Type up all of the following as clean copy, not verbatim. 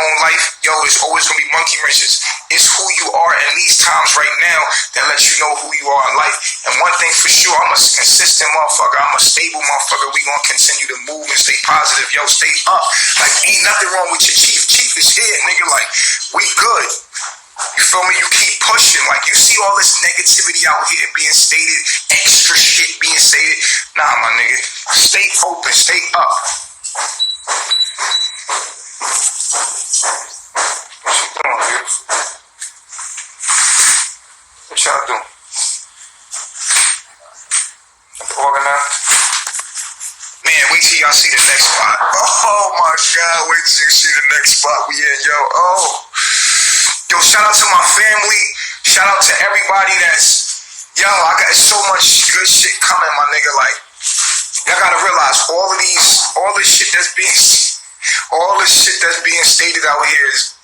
own life, yo, it's always gonna be monkey wrenches. It's who you are in these times right now that lets you know who you are in life. And one thing for sure, I'm a consistent motherfucker. I'm a stable motherfucker. We gonna continue to move and stay positive. Yo, stay up. Like, ain't nothing wrong with your chief. Chief is here, nigga. Like, we good. You feel me? You keep pushing. Like, you see all this negativity out here being stated, extra shit being stated. Nah, my nigga. Stay open. Stay up. What you doing, beautiful? What y'all doing? Organized? Man, wait till y'all see the next spot. Oh my God, wait till you see the next spot we in, yo. Oh. Yo, shout out to my family. Shout out to everybody that's, yo, I got so much good shit coming, my nigga. Like, y'all gotta realize all this shit that's being stated out here is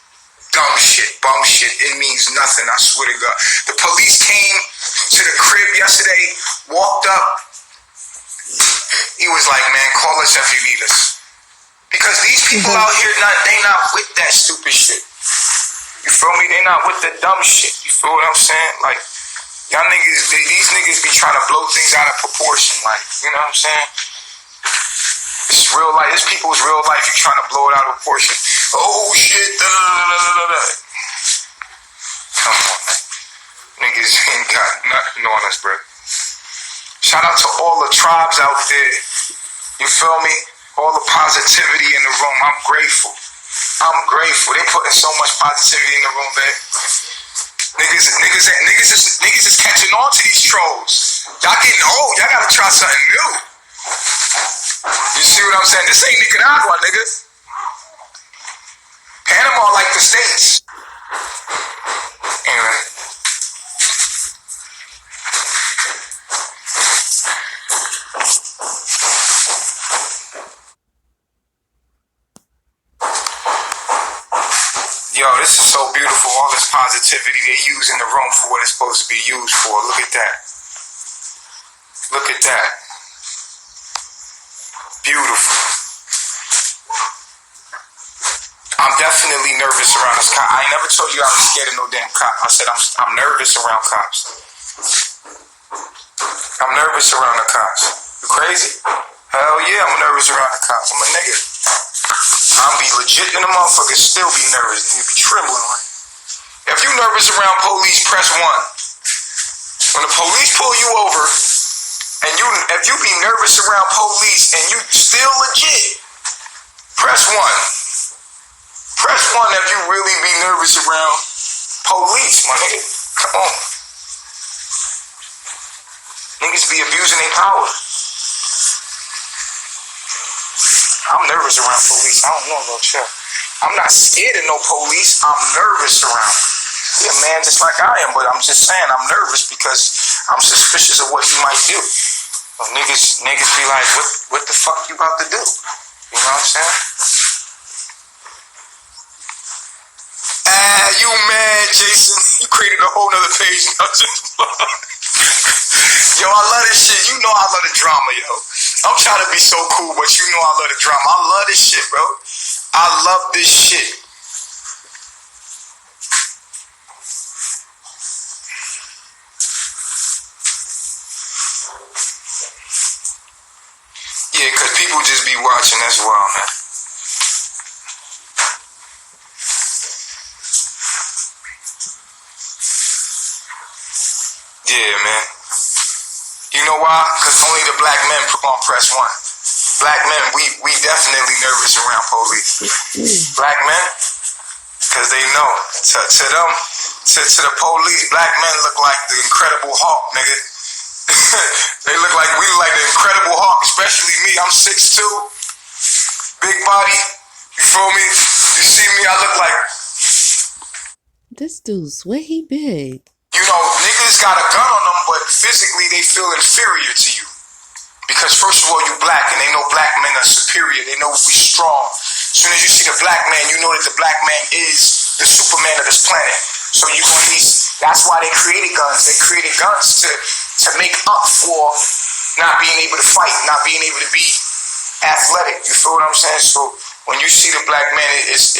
dumb shit, bum shit. It means nothing, I swear to God. The police came to the crib yesterday, walked up. He was like, man, call us if you need us. Because these people out here, they not with that stupid shit. You feel me? They not with the dumb shit. You feel what I'm saying? Like, y'all niggas, these niggas be trying to blow things out of proportion. Like, you know what I'm saying? It's real life. This people's real life. You trying to blow it out of proportion. Oh shit. Come on, man. Niggas ain't got nothing on us, bro. Shout out to all the tribes out there. You feel me? All the positivity in the room. I'm grateful. They putting so much positivity in the room, man. Niggas is catching on to these trolls. Y'all getting old. Y'all gotta try something new. You see what I'm saying? This ain't Nicaragua, niggas. Panama like the States. Anyway. Yo, this is so beautiful. All this positivity they use in the room for what it's supposed to be used for. Look at that. Look at that. Beautiful. I'm definitely nervous around this cop. I ain't never told you I was scared of no damn cop. I said I'm nervous around cops. I'm nervous around the cops. You crazy? Hell yeah, I'm nervous around the cops. I'm a nigga. I'm be legit in the motherfucker, still be nervous. You be trembling. If you nervous around police, press 1. When the police pull you over, and if you be nervous around police and you still legit, press 1. Press 1 if you really be nervous around police, my nigga. Come on. Niggas be abusing their power. I'm nervous around police. I don't know, no chill. I'm not scared of no police. I'm nervous around them. He a man just like I am, but I'm just saying I'm nervous because I'm suspicious of what he might do. Well, niggas be like, what the fuck you about to do? You know what I'm saying? You mad, Jason? You created a whole nother page. Yo, I love this shit. You know I love the drama, yo. I'm trying to be so cool, but you know I love the drama. I love this shit, bro. I love this shit. Yeah, because people just be watching as well, man. Yeah, man. You know why? Because only the black men gonna press 1. Black men, we definitely nervous around police. Black men, because they know. To them, to the police, black men look like the Incredible Hulk, nigga. We look like the Incredible Hulk, especially me. I'm 6'2", big body. You feel me? You see me, I look like... This dude's way he big. You know, niggas got a gun on them, but physically they feel inferior to you. Because first of all, you black, and they know black men are superior. They know we strong. As soon as you see the black man, you know that the black man is the Superman of this planet. So you gonna need, that's why they created guns. They created guns to make up for not being able to fight, not being able to be athletic. You feel what I'm saying? So when you see the black man, it's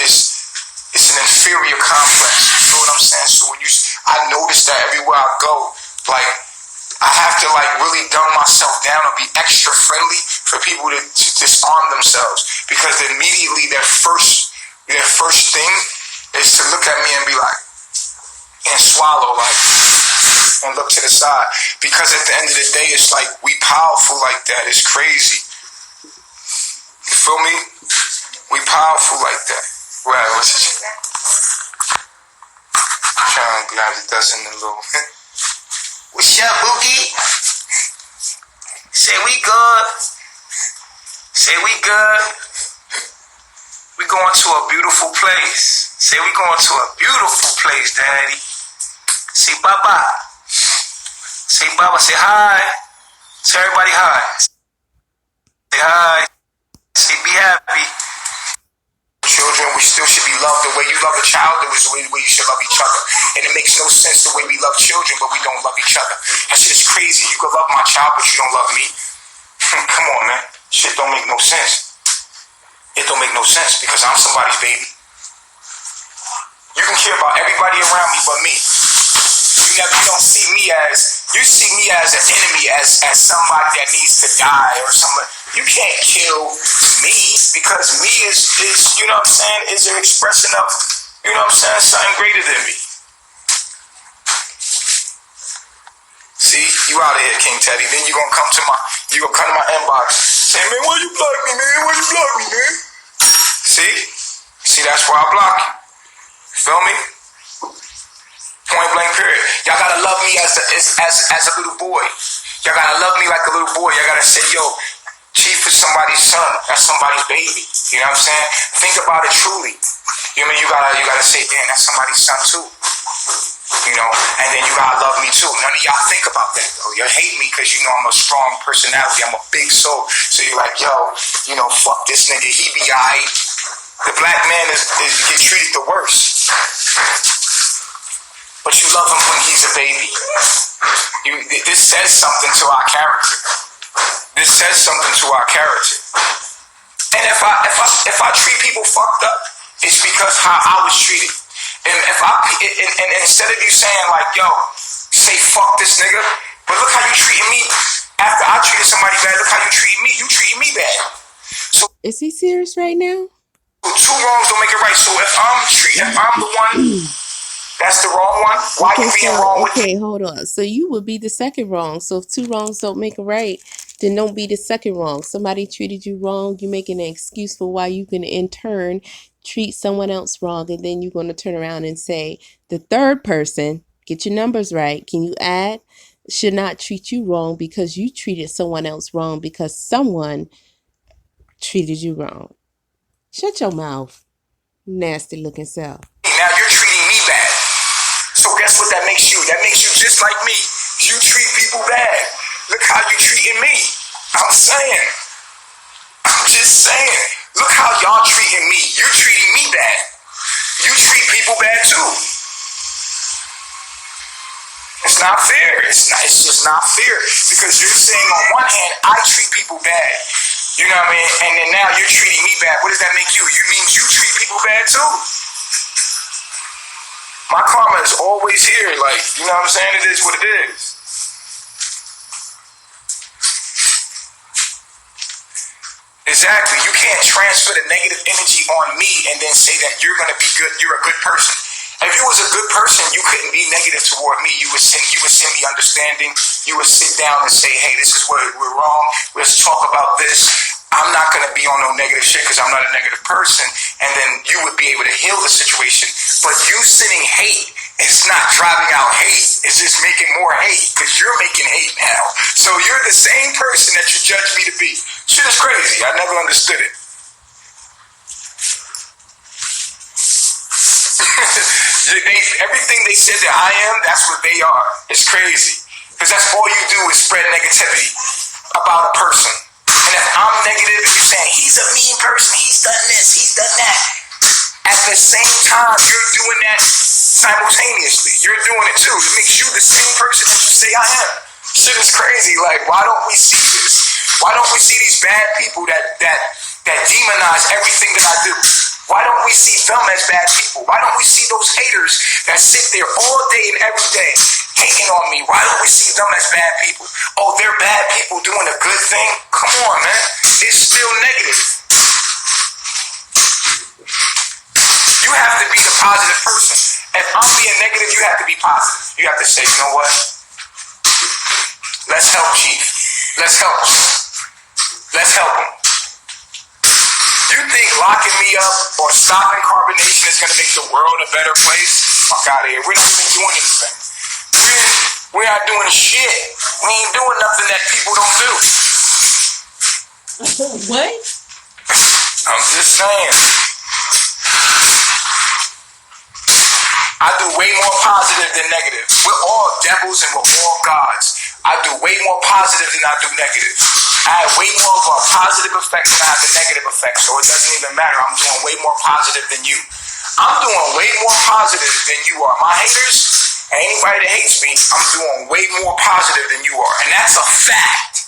It's an inferior complex. You know what I'm saying? So I notice that everywhere I go, like, I have to like really dumb myself down and be extra friendly for people to disarm themselves, because immediately their first thing is to look at me and be like, and swallow, like, and look to the side, because at the end of the day, it's like we powerful like that. It's crazy. You feel me? We powerful like that. Right? What's it? I'm trying to grab the dust in the little. What's up, Boogie? Say we good. Say we good. We going to a beautiful place. Say we going to a beautiful place, Daddy. Say bye-bye. Say bye-bye. Say hi. Say everybody hi. Say hi. Say be happy. Children, we still should be loved the way you love a child. It was the way you should love each other. And it makes no sense the way we love children, but we don't love each other. That shit is crazy. You can love my child, but you don't love me. Come on, man. Shit don't make no sense. It don't make no sense, because I'm somebody's baby. You can care about everybody around me but me. You don't see me as, you see me as an enemy, as somebody that needs to die or something. You can't kill me, because me is you know what I'm saying, is an expression of, you know what I'm saying, something greater than me. See, you out of here, King Teddy. Then you gonna come to my inbox, say, man, why you block me, man? Why you block me, man? See, that's why I block you. Feel me? Point blank period. Y'all gotta love me as a little boy. Y'all gotta love me like a little boy. Y'all gotta say, yo, Chief is somebody's son. That's somebody's baby. You know what I'm saying? Think about it truly. You know what I mean? You gotta say, damn, that's somebody's son too. You know, and then you gotta love me too. None of y'all think about that though. You hate me because you know I'm a strong personality. I'm a big soul. So you're like, yo, you know, fuck this nigga. He be alright. The black man is get treated the worst. But you love him when he's a baby. This says something to our character. This says something to our character. And if I treat people fucked up, it's because how I was treated. And and instead of you saying like, yo, say fuck this nigga, but look how you treated me. After I treated somebody bad, look how you treated me. You treated me bad. So Is he serious right now? two wrongs don't make it right. So if I'm the one that's the wrong one, why you being wrong with me? Okay, hold on. So you would be the second wrong. So if two wrongs don't make it right, then don't be the second wrong. Somebody treated you wrong, you making an excuse for why you can in turn treat someone else wrong, and then you're going to turn around and say the third person, get your numbers right, can you add, should not treat you wrong because you treated someone else wrong because someone treated you wrong. Shut your mouth, nasty looking self. Now you're treating me bad. So guess what that makes you? That makes you just like me. You treat people bad. Look how you treating me. I'm just saying. Look how y'all treating me. You're treating me bad. You treat people bad too. It's not fair. It's just not fair, because you're saying on one hand I treat people bad. You know what I mean? And then now you're treating me bad. What does that make you? You mean you treat people bad too? My karma is always here. Like, you know what I'm saying? It is what it is. Exactly. You can't transfer the negative energy on me and then say that you're going to be good. You're a good person. If you was a good person, you couldn't be negative toward me. You would send me understanding. You would sit down and say, hey, this is where we're wrong. Let's talk about this. I'm not going to be on no negative shit because I'm not a negative person. And then you would be able to heal the situation. But you sending hate, it's not driving out hate. It's just making more hate because you're making hate now. So you're the same person that you judge me to be. Shit is crazy. I never understood it. Everything they said that I am, that's what they are. It's crazy. Because that's all you do is spread negativity about a person. And if I'm negative and you're saying, he's a mean person, he's done this, he's done that. At the same time, you're doing that simultaneously. You're doing it too. It makes you the same person that you say I am. Shit is crazy. Like, why don't we see this? Why don't we see these bad people that demonize everything that I do? Why don't we see them as bad people? Why don't we see those haters that sit there all day and every day hating on me? Why don't we see them as bad people? Oh, they're bad people doing a good thing? Come on, man. It's still negative. You have to be the positive person. If I'm being negative, you have to be positive. You have to say, you know what? Let's help Chief. Let's help him. Let's help him. You think locking me up or stopping carbonation is going to make the world a better place? Fuck out of here. We're not even doing anything. We're not doing shit. We ain't doing nothing that people don't do. What? I'm just saying. I do way more positive than negative. We're all devils and we're all gods. I do way more positive than I do negative. I have way more of a positive effect than I have a negative effect, so it doesn't even matter. I'm doing way more positive than you. I'm doing way more positive than you are. My haters and anybody that hates me, I'm doing way more positive than you are. And that's a fact.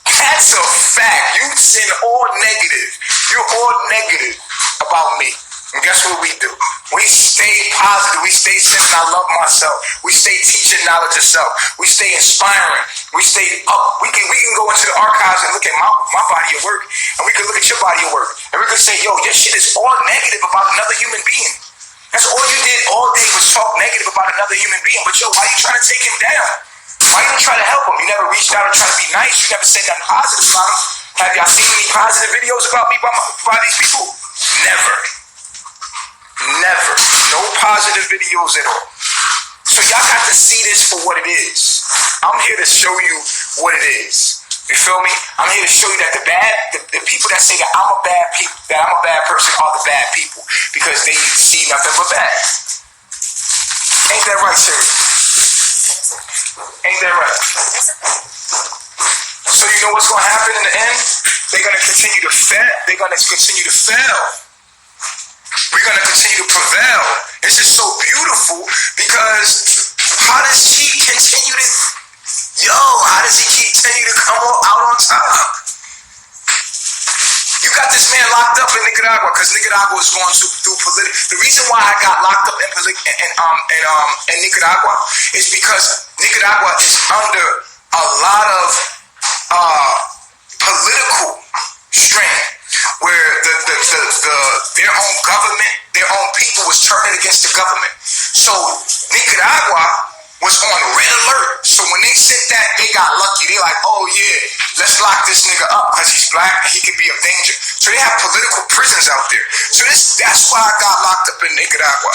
That's a fact. You send all negative. You're all negative about me. And guess what we do? We stay positive. We stay saying I love myself. We stay teaching knowledge of self. We stay inspiring. We stay up. We can go into the archives and look at my body of work, and we can look at your body of work, and we can say, yo, your shit is all negative about another human being. That's all you did all day was talk negative about another human being. But yo, why you trying to take him down? Why you trying to help him? You never reached out and tried to be nice. You never said nothing positive about him. Have y'all seen any positive videos about me by these people? Never. Never. No positive videos at all. So y'all got to see this for what it is. I'm here to show you what it is. You feel me? I'm here to show you that the people that say that I'm a bad person are the bad people because they see nothing but bad. Ain't that right, sir? Ain't that right? So you know what's going to happen in the end? They're going to continue to fail. They're going to continue to fail. We're going to continue to prevail. This is so beautiful because how does he continue to, how does he continue to come out on top? You got this man locked up in Nicaragua because Nicaragua is going through political. The reason why I got locked up in Nicaragua is because Nicaragua is under a lot of political strain, where their own government, their own people was turning against the government. So Nicaragua was on red alert. So when they sent that, they got lucky. They like, oh yeah, let's lock this nigga up because he's black and he could be of danger. So they have political prisons out there. So that's why I got locked up in Nicaragua.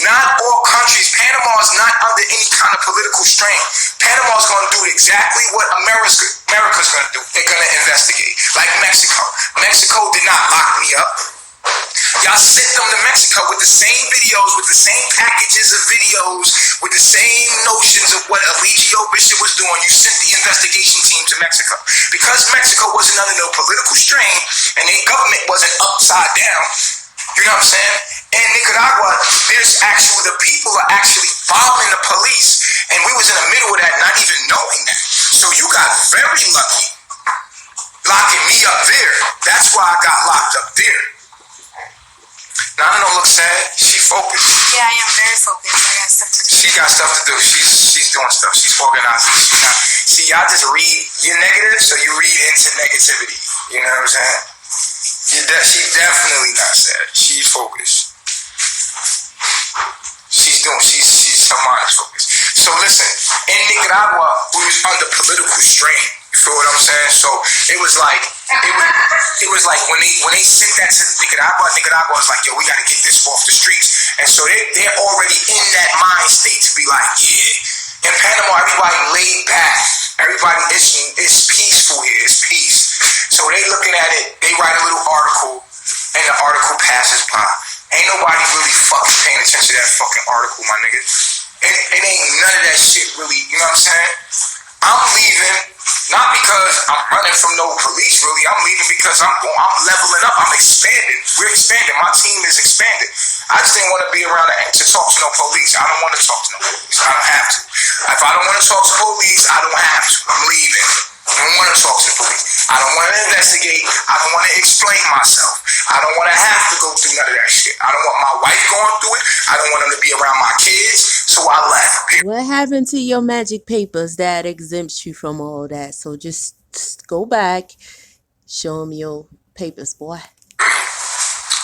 Not all countries. Panama is not under any kind of political strain. Panama is going to do exactly what America's going to do. They're going to investigate. Like Mexico. Mexico did not lock me up. Y'all sent them to Mexico with the same videos, with the same packages of videos, with the same notions of what Eligio Bishop was doing. You sent the investigation team to Mexico. Because Mexico wasn't under no political strain and their government wasn't upside down, you know what I'm saying? In Nicaragua, the people are actually bombing the police. And we was in the middle of that, not even knowing that. So you got very lucky locking me up there. That's why I got locked up there. Now, I don't look sad. She focused. Yeah, I am very focused. I got stuff to do. She got stuff to do. She's doing stuff. She's organizing. See, y'all just read. You're negative, so you read into negativity. You know what I'm saying? She's definitely not sad. She's focused. Her mind is focused. So listen, in Nicaragua, we was under political strain. You feel what I'm saying? So it was like when they sent that to Nicaragua was like, yo, we gotta get this off the streets. And so they're already in that mind state to be like, yeah. In Panama, everybody laid back. Everybody it's peaceful here. It's peace. So they looking at it, they write a little article, and the article passes by. Ain't nobody really fucking paying attention to that fucking article, my nigga. It ain't none of that shit really, you know what I'm saying? I'm leaving, not because I'm running from no police, really. I'm leaving because I'm leveling up. I'm expanding. We're expanding. My team is expanding. I just didn't want to be around to talk to no police. I don't want to talk to no police. I don't have to. If I don't want to talk to police, I don't have to. I'm leaving. I don't want to talk to the police. I don't want to investigate. I don't want to explain myself. I don't want to have to go through none of that shit. I don't want my wife going through it. I don't want them to be around my kids. So I left. What happened to your magic papers that exempts you from all that? So just go back, show them your papers, boy.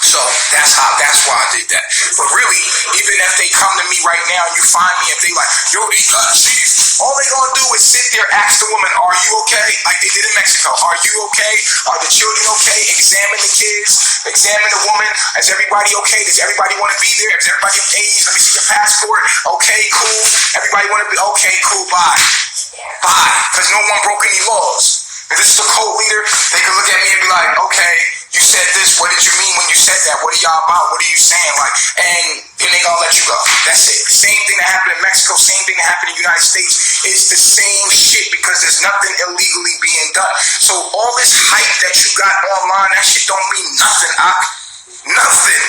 So that's why I did that. But really, even if they come to me right now and you find me, if they like, yo, chief, all they gonna do is sit there, ask the woman, are you okay? Like they did in Mexico. Are you okay? Are the children okay? Examine the kids, examine the woman. Is everybody okay? Does everybody want to be there? Is everybody of age? Let me see your passport. Okay, cool. Everybody want to be okay, cool, bye. Bye. Because no one broke any laws. If this is a cult leader, they can look at me and be like, okay, you said this, what did you mean when you said that? What are y'all about? What are you saying? Like, and then they gonna let you go. That's it. Same thing that happened in Mexico, same thing that happened in the United States. It's the same shit because there's nothing illegally being done. So all this hype that you got online, that shit don't mean nothing. Nothing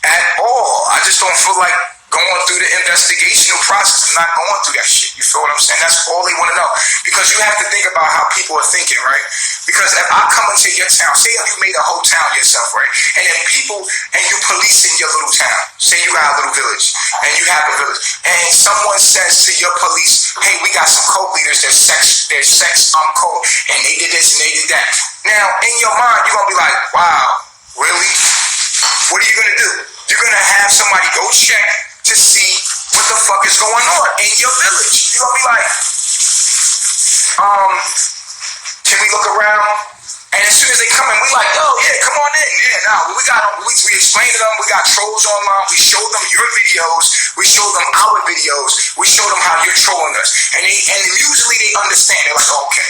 at all. I just don't feel like going through the investigational process. I'm not going through that shit. You feel what I'm saying? That's all they want to know. Because you have to think about how people are thinking, right? Because if I come into your town, say if you made a whole town yourself, right? And then people, and you police in your little town. Say you got a little village, and you have a village, and someone says to your police, hey, we got some cult leaders, they're sex cult, and they did this and they did that. Now, in your mind, you're going to be like, wow, really? What are you going to do? You're going to have somebody go check to see what the fuck is going on in your village. You're gonna be like, can we look around? And as soon as they come in, we like, yo, yeah, come on in. Yeah, now we explain to them, we got trolls online, we show them your videos, we show them our videos, we show them how you're trolling us. And usually they understand. They're like, okay.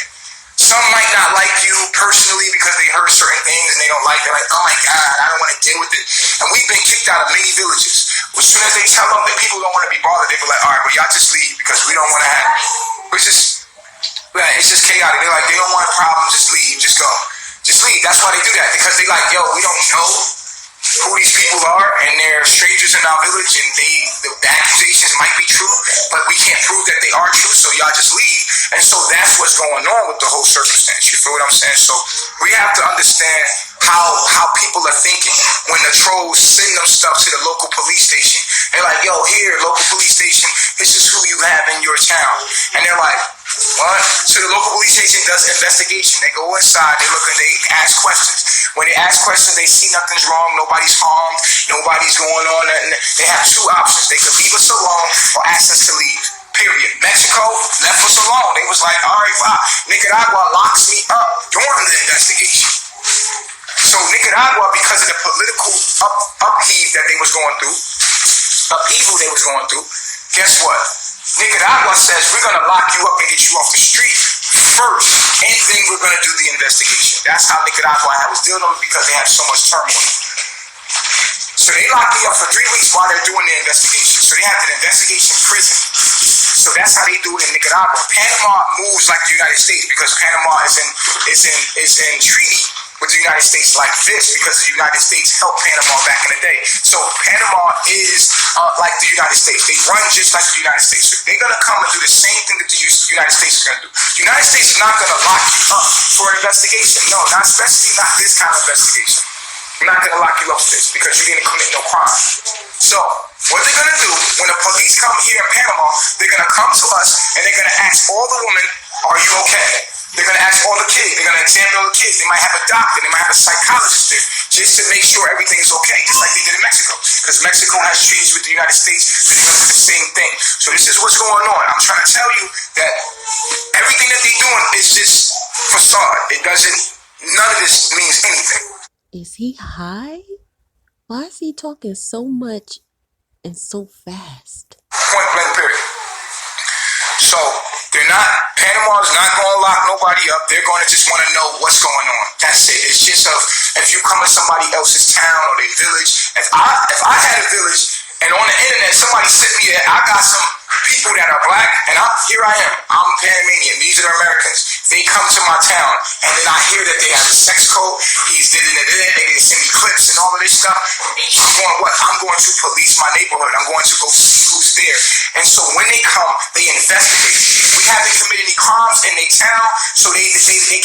Some might not like you personally because they heard certain things and they don't like it. Like, oh my God, I don't want to deal with it. And we've been kicked out of many villages. As soon as they tell them that people don't want to be bothered, they be like, all right, well, y'all just leave because we don't want to have it. It's just chaotic. They're like, they don't want problems, just leave, just go. Just leave. That's why they do that, because they like, yo, we don't know who these people are, and they're strangers in our village, and the accusations might be true, but we can't prove that they are true, so y'all just leave. And so that's what's going on with the whole circumstance. You feel what I'm saying? So we have to understand how people are thinking when the trolls send them stuff to the local police station. They're like, yo, here, local police station, this is who you have in your town. And they're like, what? So the local police station does investigation. They go inside, they look and they ask questions. When they ask questions, they see nothing's wrong, nobody's harmed, nobody's going on. And they have two options. They could leave us alone or ask us to leave. Period. Mexico left us alone. They was like, all right, fine. Nicaragua locks me up during the investigation. So Nicaragua, because of the political upheaval that they was going through, guess what? Nicaragua says we're going to lock you up and get you off the street first, and then we're going to do the investigation. That's how Nicaragua was dealing with it because they had so much turmoil. So they locked me up for 3 weeks while they're doing the investigation. So they have an investigation prison. So that's how they do it in Nicaragua. Panama moves like the United States because Panama is in treaty with the United States like this because the United States helped Panama back in the day. So Panama is like the United States. They run just like the United States. So they're going to come and do the same thing that the United States is going to do. The United States is not going to lock you up for an investigation. No, not especially not this kind of investigation. I'm not going to lock you up for this because you didn't commit no crime. So what they're going to do when the police come here in Panama, they're going to come to us and they're going to ask all the women, are you okay? They're going to ask all the kids. They're going to examine all the kids. They might have a doctor. They might have a psychologist there just to make sure everything is okay, just like they did in Mexico. Because Mexico has treaties with the United States, so they're going to do the same thing. So this is what's going on. I'm trying to tell you that everything that they're doing is just facade. None of this means anything. Is he high? Why is he talking so much and so fast? Point blank period. So Panama's not going to lock nobody up. They're going to just want to know what's going on. That's it. It's just if you come to somebody else's town or their village. If I had a village and on the internet somebody sent me that I got some people that are black and here I am. I'm Panamanian. These are Americans. They come to my town, and then I hear that they have a sex code. He's they send me clips and all of this stuff. I'm going what? I'm going to police my neighborhood. I'm going to go see who's there. And so when they come, they investigate. We haven't committed any crimes in their town, so they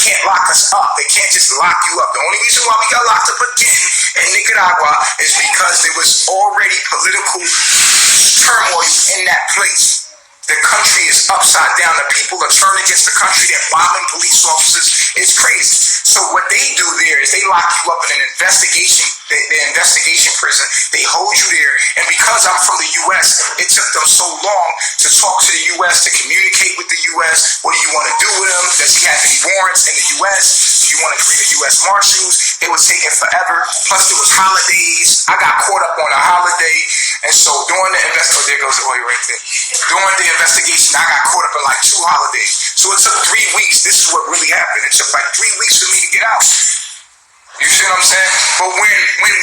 can't lock us up. They can't just lock you up. The only reason why we got locked up again in Nicaragua is because there was already political turmoil in that place. The country is upside down. The people are turned against the country. They're bombing police officers. It's crazy. So what they do there is they lock you up in an investigation, the investigation prison. They hold you there. And because I'm from the U.S., it took them so long to talk to the U.S., to communicate with the U.S. What do you want to do with him? Does he have any warrants in the U.S.? Do you want to create a U.S. Marshals? It was taking forever. Plus there was holidays. I got caught up on a holiday. And so during the investigation, there goes the oil right there. During the investigation, I got caught up in like 2 holidays. So it took 3 weeks. This is what really happened. It took like 3 weeks for me to get out. You see what I'm saying? But when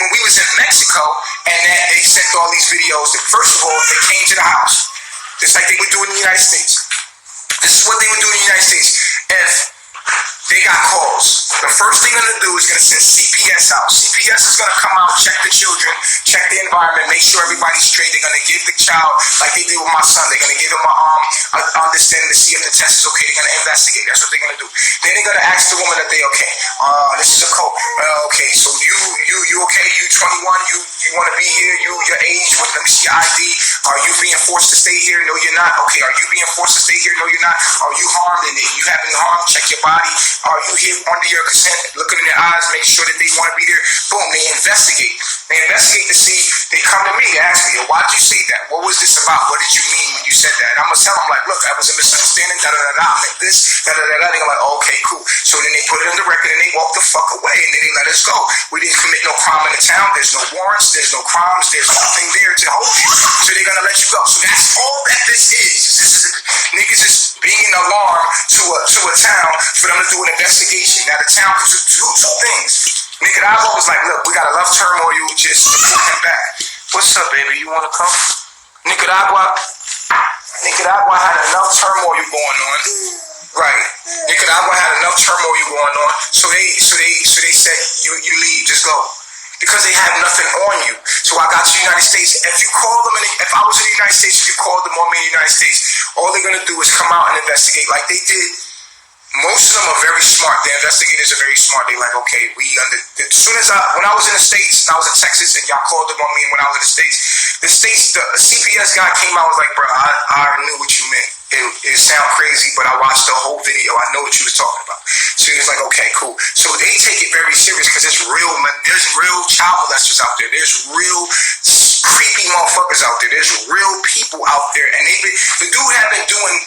we was in Mexico and they sent all these videos, first of all, they came to the house. Just like they would do in the United States. This is what they would do in the United States. If they got calls, the first thing they're going to do is going to send CPS out. CPS is going to come out, check the children, check the environment, make sure everybody's straight. They're going to give the child, like they did with my son, they're going to give him an understanding to see if the test is okay. They're going to investigate. That's what they're going to do. Then they're going to ask the woman if they okay. This is a code. Okay, so you okay? You 21? You want to be here? Your age? Let me see your ID. Are you being forced to stay here? No, you're not. Okay, are you being forced to stay here? No, you're not. Are you harmed? And you having harm? Check your body. Are you here under your consent? Looking in their eyes, make sure that they want to be there. Boom, they investigate. They investigate to see, they come to me, they ask me, why did you say that? What was this about? What did you mean when you said that? And I'm going to tell them, like, look, I was a misunderstanding, da-da-da-da, I meant this, da-da-da-da. They're like, oh, okay, cool. So then they put it on the record and they walk the fuck away and then they let us go. We didn't commit no crime in the town. There's no warrants. There's no crimes. There's nothing there to hold you. So they're going to let you go. So that's all that this is. This is niggas is being an alarm to a town for them to do an investigation. Now the town could do two things. Nicaragua was like, look, we got enough turmoil just to put him back. What's up, baby? You want to come? Nicaragua had enough turmoil going on. Right. Nicaragua had enough turmoil going on. So they said, you leave, just go. Because they have nothing on you. So I got to the United States. If you call them, if I was in the United States, if you called them on me in the United States, all they're going to do is come out and investigate like they did. Most of them are very smart. The investigators are very smart. They like, okay, as soon as when I was in the States, and I was in Texas, and y'all called them on me when I was in the States, the CPS guy came out and was like, bro, I knew what you meant. It sound crazy, but I watched the whole video. I know what you was talking about. So he was like, okay, cool. So they take it very serious because there's real child molesters out there. There's real creepy motherfuckers out there. There's real people out there. And the dude had been doing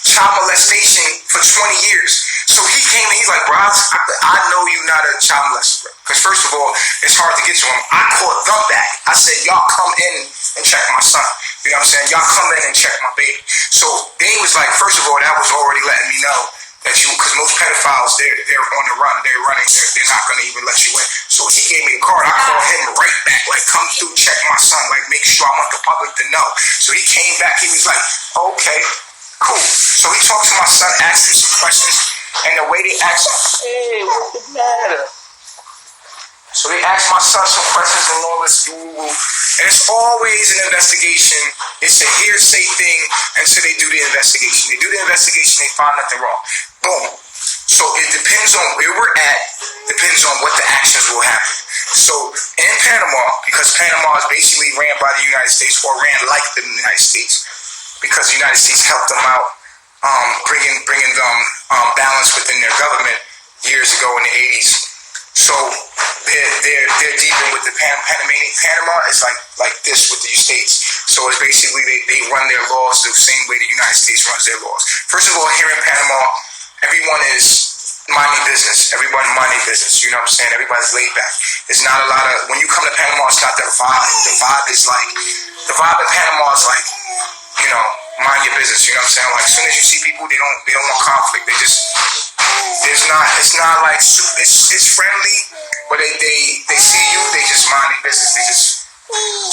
child molestation for 20 years. So he came and he's like, bro, I know you're not a child molester, bro. Because first of all, it's hard to get to him. I called them back. I said, y'all come in and check my son. You know what I'm saying? Y'all come in and check my baby. So they was like, first of all, that was already letting me know that because most pedophiles, they're on the run. They're running. They're not going to even let you in. So he gave me a card. I called him right back. Like, come through, check my son. Like, make sure I want the public to know. So he came back. He was like, okay, cool. So he talked to my son, asked him some questions. And the way they asked him, hey, what's the matter? So they asked my son some questions and all this. And it's always an investigation. It's a hearsay thing until they do the investigation. They do the investigation, they find nothing wrong. Boom. So it depends on where we're at, depends on what the actions will happen. So in Panama, because Panama is basically ran by the United States or ran like the United States, because the United States helped them out, bringing them balance within their government years ago in the 80s. So they're dealing with the Panama is like this with the States. So it's basically they run their laws the same way the United States runs their laws. First of all, here in Panama, everyone is minding business. Everyone minding business. You know what I'm saying? Everybody's laid back. There's not a lot of, when you come to Panama, it's not the vibe. The vibe in Panama is like, you know, mind your business. You know what I'm saying? Like as soon as you see people, they don't want conflict. They just, it's not like, it's friendly, but they see you, they just mind their business.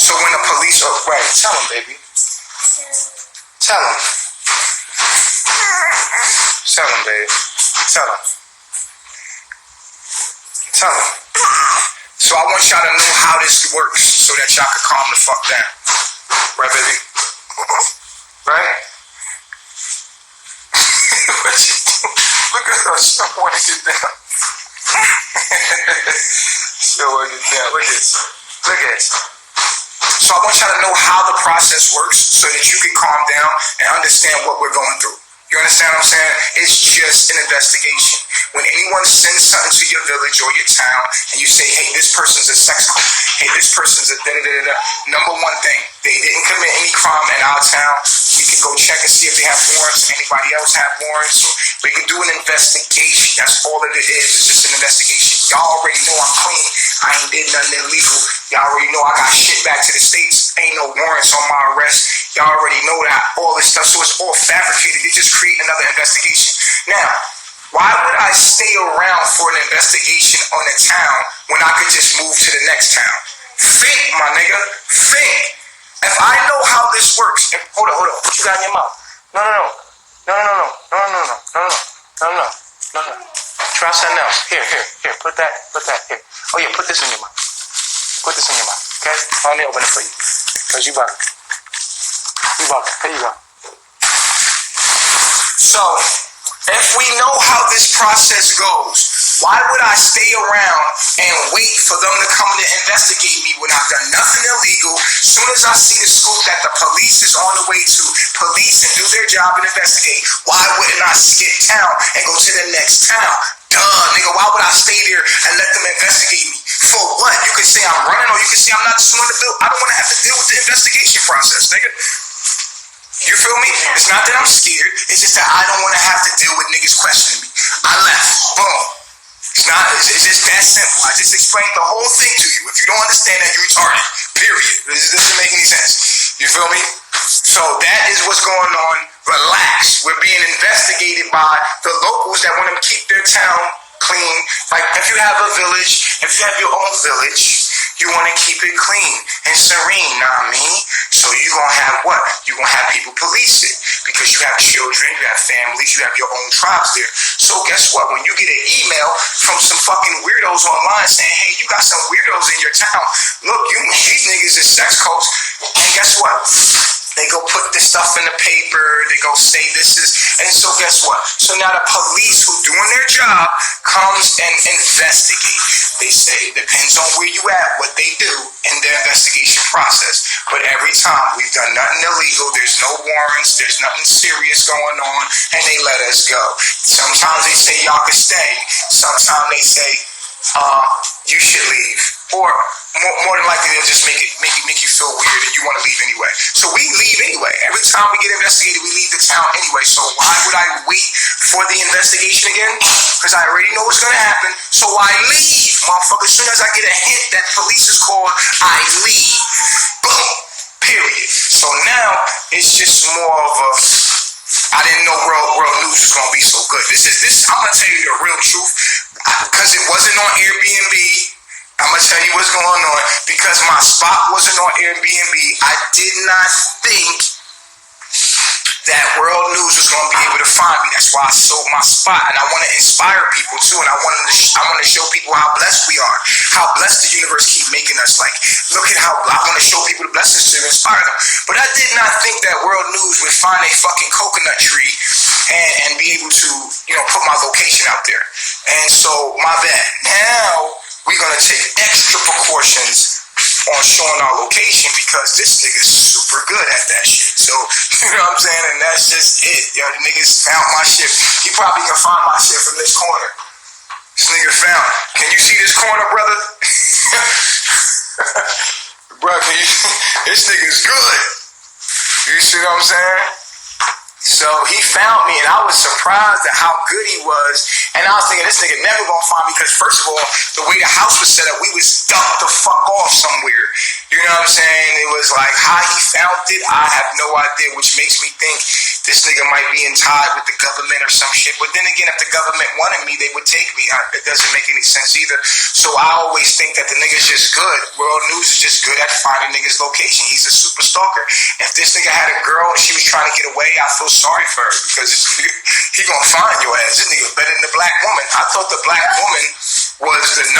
So when the police are, right, tell them, baby. Tell them. Tell him, babe. Tell him. Tell him. So I want y'all to know how this works so that y'all can calm the fuck down. Right, baby? Right? What you doing? Look at her. She don't want to get down. She don't want to get down. Look at this. Look at this. So I want y'all to know how the process works so that you can calm down and understand what we're going through. You understand what I'm saying? It's just an investigation. When anyone sends something to your village or your town and you say, hey, this person's a sex cult, hey, this person's a da-da-da-da-da, number one thing, they didn't commit any crime in our town. We can go check and see if they have warrants. Anybody else have warrants? So we can do an investigation. That's all it is. It's just an investigation. Y'all already know I'm clean. I ain't did nothing illegal. Y'all already know I got shit back to the States. Ain't no warrants on my arrest. Y'all already know that. All this stuff. So it's all fabricated. They just create another investigation. Now, why would I stay around for an investigation on a town when I could just move to the next town? Think, my nigga. Think. If I know how this works, hold on. What you got in your mouth? No. Try something else. Here. Put that here. Oh yeah, put this in your mouth. Put this in your mouth. Okay? I'll only open it for you. Cause you bugging. Here you go. So, if we know how this process goes, why would I stay around and wait for them to come to investigate me when I've done nothing illegal? As soon as I see the scoop that the police is on the way to police and do their job and investigate, why wouldn't I skip town and go to the next town? Duh, nigga, why would I stay there and let them investigate me? For what? You can say I'm running or you can say I'm not suing the bill. I don't want to have to deal with the investigation process, nigga. You feel me? It's not that I'm scared. It's just that I don't want to have to deal with niggas questioning me. I left. Boom. It's just that simple. I just explained the whole thing to you. If you don't understand that, you're retarded. Period. This doesn't make any sense. You feel me? So that is what's going on. Relax. We're being investigated by the locals that want to keep their town clean. Like if you have a village, if you have your own village, you want to keep it clean and serene, know what I mean? So you're going to have what? You're going to have people police it because you have children, you have families, you have your own tribes there. So guess what? When you get an email from some fucking weirdos online saying, hey, you got some weirdos in your town. Look, these niggas is sex cults. And guess what? They go put this stuff in the paper. They go say this is, and so guess what? So now the police who doing their job comes and investigate. They say it depends on where you at, what they do in their investigation process. But every time we've done nothing illegal, there's no warrants, there's nothing serious going on, and they let us go. Sometimes they say y'all can stay. Sometimes they say you should leave, or more than likely they'll just make you feel weird and you want to leave anyway. So we leave anyway. Every time we get investigated, we leave the town anyway. So why would I wait for the investigation again? Because I already know what's going to happen. So I leave, motherfucker. As soon as I get a hint that police is called, I leave. Boom. Period. So now it's just more of a, I didn't know world news was going to be so good. This. I'm going to tell you the real truth. Because it wasn't on Airbnb, I'm going to tell you what's going on. Because my spot wasn't on Airbnb, I did not think that world news was going to be able to find me. That's why I sold my spot. And I want to inspire people too. And I want to show people how blessed we are. How blessed the universe keep making us. Like, look at how I want to show people the blessings to inspire them. But I did not think that world news would find a fucking coconut tree and be able to, put my location out there. And so, my bad. Now, we're going to take extra precautions on showing our location because this nigga's super good at that shit. So, you know what I'm saying? And that's just it. The niggas found my shit. He probably can find my shit from this corner. This nigga found. Can you see this corner, brother? Bro, this nigga's good. You see what I'm saying? So he found me, and I was surprised at how good he was. And I was thinking, this nigga never gonna find me because, first of all, the way the house was set up, we was dumped the fuck off somewhere. You know what I'm saying? It was like how he found it, I have no idea, which makes me think this nigga might be in tie with the government or some shit. But then again, if the government wanted me, they would take me. It doesn't make any sense either. So I always think that the nigga's just good. World News is just good at finding niggas' location. He's a super stalker. If this nigga had a girl and she was trying to get away, I feel sorry for her because he gonna find your ass. This nigga better than the black woman. I thought the black woman was the #1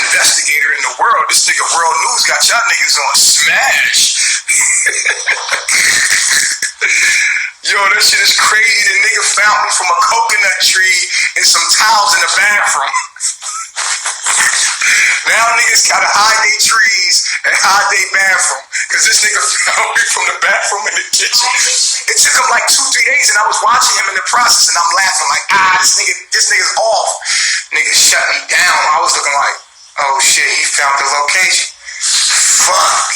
investigator in the world. This nigga World News got y'all niggas on smash. Yo, that shit is crazy. The nigga found me from a coconut tree and some towels in the bathroom. Now niggas gotta hide their trees and hide their bathroom. Cause this nigga found me from the bathroom in the kitchen. It took him like 2-3 days and I was watching him in the process and I'm laughing like, this nigga's off. Nigga shut me down. I was looking like, oh shit, he found the location. Fuck.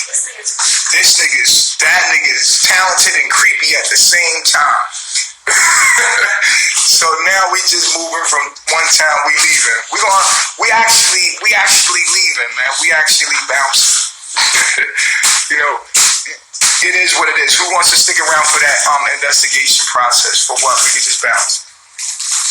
That nigga is talented and creepy at the same time. So now we just moving from one town, we leaving. We actually leaving, man. We actually bouncing. You know, it is what it is. Who wants to stick around for that investigation process? For what? We can just bounce.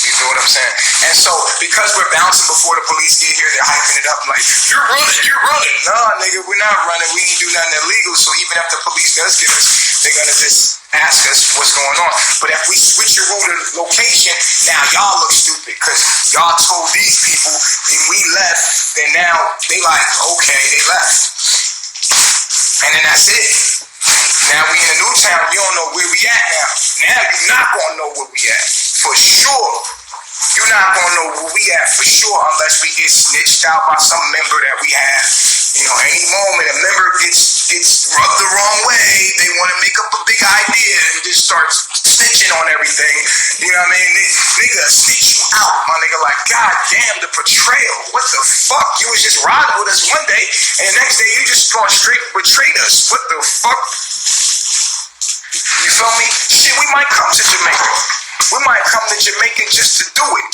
You know what I'm saying? And so, because we're bouncing before the police get here, they're hyping it up like, you're running. Nah, nigga, we're not running. We ain't do nothing illegal. So even if the police does get us, they're gonna just ask us what's going on. But if we switch your location, now y'all look stupid because y'all told these people and we left, then now they like, okay, they left. And then that's it. Now we in a new town, you don't know where we at now. Now you're not gonna know where we at. For sure. You're not gonna know where we at for sure unless we get snitched out by some member that we have. You know, any moment a member gets rubbed the wrong way, they wanna make up a big idea and just start snitching on everything. You know what I mean? Nigga, snitch you out, my nigga, like, god damn, the betrayal. What the fuck? You was just riding with us one day and the next day you just gonna straight betrayed us. What the fuck? You feel me? Shit, we might come to Jamaica. We might come to Jamaica just to do it.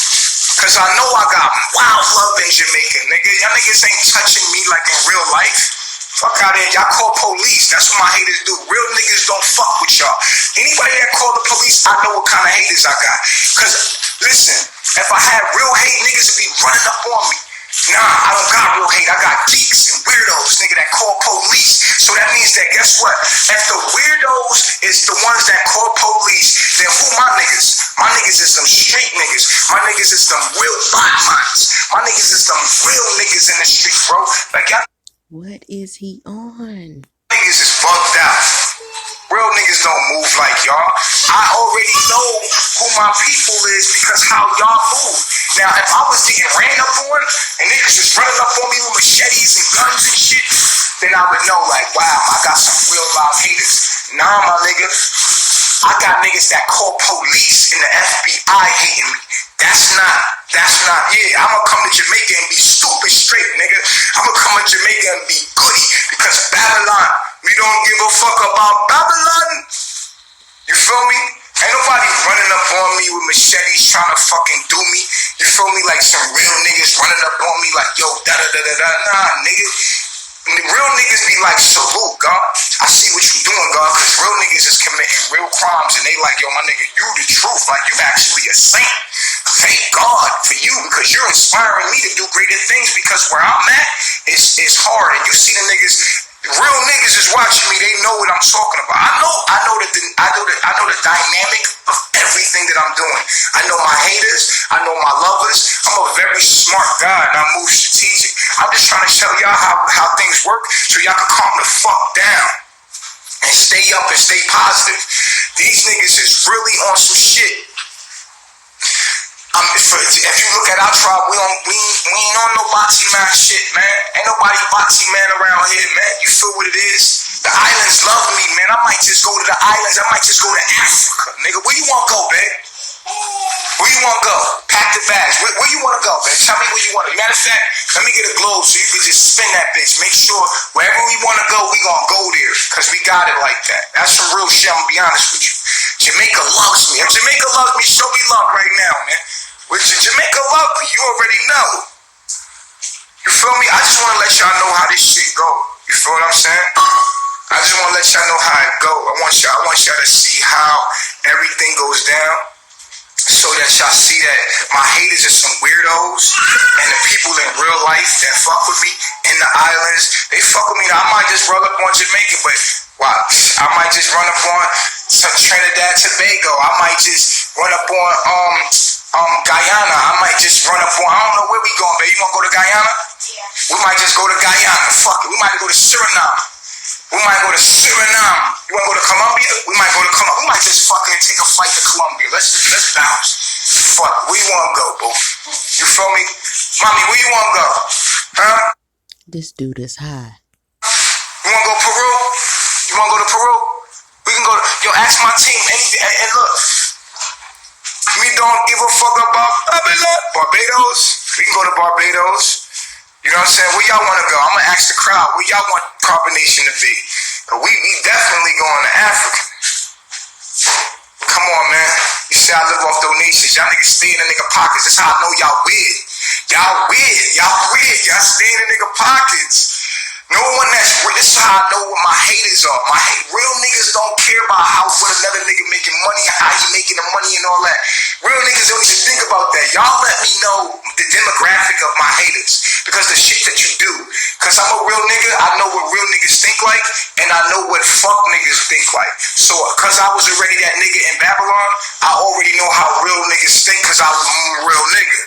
Cause I know I got wild love in Jamaica, nigga. Y'all niggas ain't touching me like in real life. Fuck out of here. Y'all call police. That's what my haters do. Real niggas don't fuck with y'all. Anybody that call the police, I know what kind of haters I got. Cause listen, if I had real hate, niggas would be running up on me. Nah, I don't got real hate. I got geeks and weirdos, nigga, that call police. So that means that, guess what? If the weirdos is the ones that call police, then who my niggas? My niggas is some street niggas. My niggas is some real bot minds. My niggas is some real niggas in the street, bro. Like, y'all. What is he on? Niggas is bugged out. Real niggas don't move like y'all. I already know who my people is because how y'all move. Now, if I was getting ran up on and niggas was running up on me with machetes and guns and shit, then I would know like, wow, I got some real live haters. Nah, my nigga, I got niggas that call police and the FBI hating me. That's not, yeah, I'ma come to Jamaica and be stupid straight, nigga. I'ma come to Jamaica and be goody because Babylon, we don't give a fuck about Babylon. You feel me? Ain't nobody running up on me with machetes trying to fucking do me. You feel me? Like some real niggas running up on me like, yo, da-da-da-da-da. Nah, nigga. Real niggas be like, salute, God. I see what you doing, God, because real niggas is committing real crimes and they like, yo, my nigga, you the truth. Like, you actually a saint. Thank God for you because you're inspiring me to do greater things because where I'm at is hard. And you see the niggas, real niggas is watching me. They know what I'm talking about. I know the dynamic of everything that I'm doing. I know my haters. I know my lovers. I'm a very smart guy and I move strategic. I'm just trying to show y'all how things work so y'all can calm the fuck down and stay up and stay positive. These niggas is really on some shit. If you look at our tribe, we ain't on no boxy man shit, man. Ain't nobody boxy man around here, man. You feel what it is? The islands love me, man. I might just go to the islands. I might just go to Africa, nigga. Where you want to go, babe? Where you want to go? Pack the bags. Where you want to go, babe? Tell me where you want to. Matter of fact, let me get a globe so you can just spin that bitch. Make sure wherever we want to go, we gonna go there. Because we got it like that. That's some real shit, I'm gonna be honest with you. Jamaica loves me. If Jamaica loves me, show me love right now, man. Which Jamaica love me, you already know. You feel me? I just want to let y'all know how this shit go. You feel what I'm saying? I I just want to let y'all know how it go. I want y'all to see how everything goes down, so that y'all see that my haters are some weirdos, and the people in real life that fuck with me in the islands, they fuck with me. Now, I might just roll up on Jamaica, but I might just run up on some Trinidad Tobago. I might just run up on Guyana. I might just run up on, I don't know where we going, babe. You want to go to Guyana? Yeah. We might just go to Guyana. Fuck it. We might go to Suriname. We might go to Suriname. You want to go to Colombia? We might go to Colombia. We might just fucking take a flight to Colombia. Let's bounce. Fuck, where you want to go, boo? You feel me? Mommy, where you want to go? Huh? This dude is high. You want to go to Peru? You want to go to Peru? We can go to, yo, ask my team anything. And look, we don't give a fuck about Barbados. We can go to Barbados. You know what I'm saying? Where y'all want to go? I'm going to ask the crowd, where y'all want Carbonnation to be? But we definitely going to Africa. Come on, man. You say I live off donations. Y'all niggas stay in the nigga pockets. That's how I know y'all weird. Y'all weird. Y'all stay in the nigga pockets. No one that's real. This is how I know what my haters are. Real niggas don't care about what another nigga making money, how he making the money and all that. Real niggas don't even think about that. Y'all let me know the demographic of my haters, because the shit that you do. Because I'm a real nigga, I know what real niggas think like, and I know what fuck niggas think like. So, because I was already that nigga in Babylon, I already know how real niggas think, because I was a real nigga.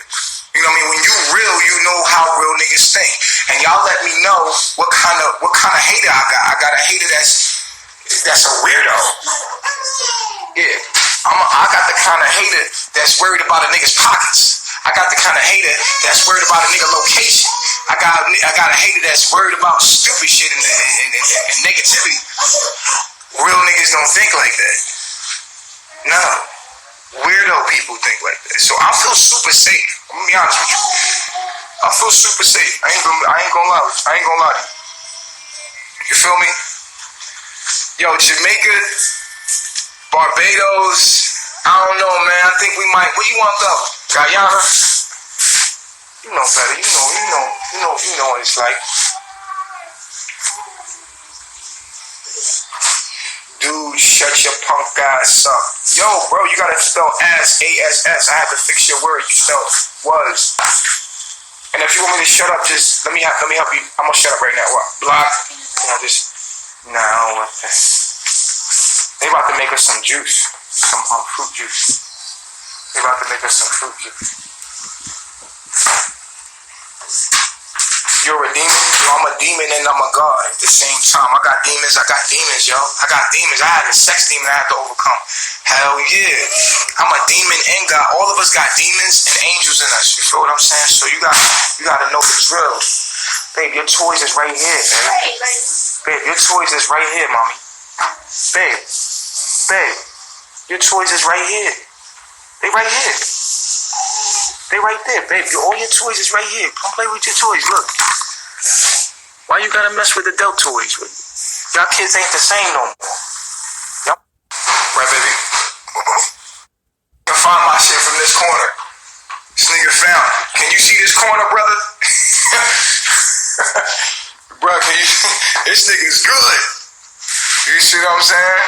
You know what I mean? When you real, you know how real niggas think. And y'all let me know what kind of hater I got. I got a hater that's a weirdo. Yeah. I got the kind of hater that's worried about a nigga's pockets. I got the kind of hater that's worried about a nigga location. I got a hater that's worried about stupid shit and negativity. Real niggas don't think like that. No. Weirdo people think like that. So I feel super safe. I'm gonna be honest with you. I feel super safe. I ain't gonna lie to you. You feel me? Yo, Jamaica, Barbados, I don't know, man. I think we might. Where you want to go? Guyana? You know better. You know what it's like. Dude, shut your punk ass up. Yo, bro, you gotta spell ass, A-S-S. I have to fix your word. You spelled was. And if you want me to shut up, just let me help you. I'm gonna shut up right now. What? Block. They about to make us some juice. Some fruit juice. They about to make us some fruit juice. You're a demon? Yo, I'm a demon and I'm a god at the same time. I got demons, yo. I got demons. I had a sex demon I had to overcome. Hell yeah. I'm a demon and God. All of us got demons and angels in us. You feel what I'm saying? So you gotta know the drill. Babe, your toys is right here, babe. Babe, your toys is right here, mommy. Babe, your toys is right here. They right here. They right there, babe. All your toys is right here. Come play with your toys. Look. Why you gotta mess with adult toys? Y'all kids ain't the same no more. Y'all right, baby. You can find my shit from this corner. This nigga found. Can you see this corner, brother? Bro, this nigga's good. You see what I'm saying?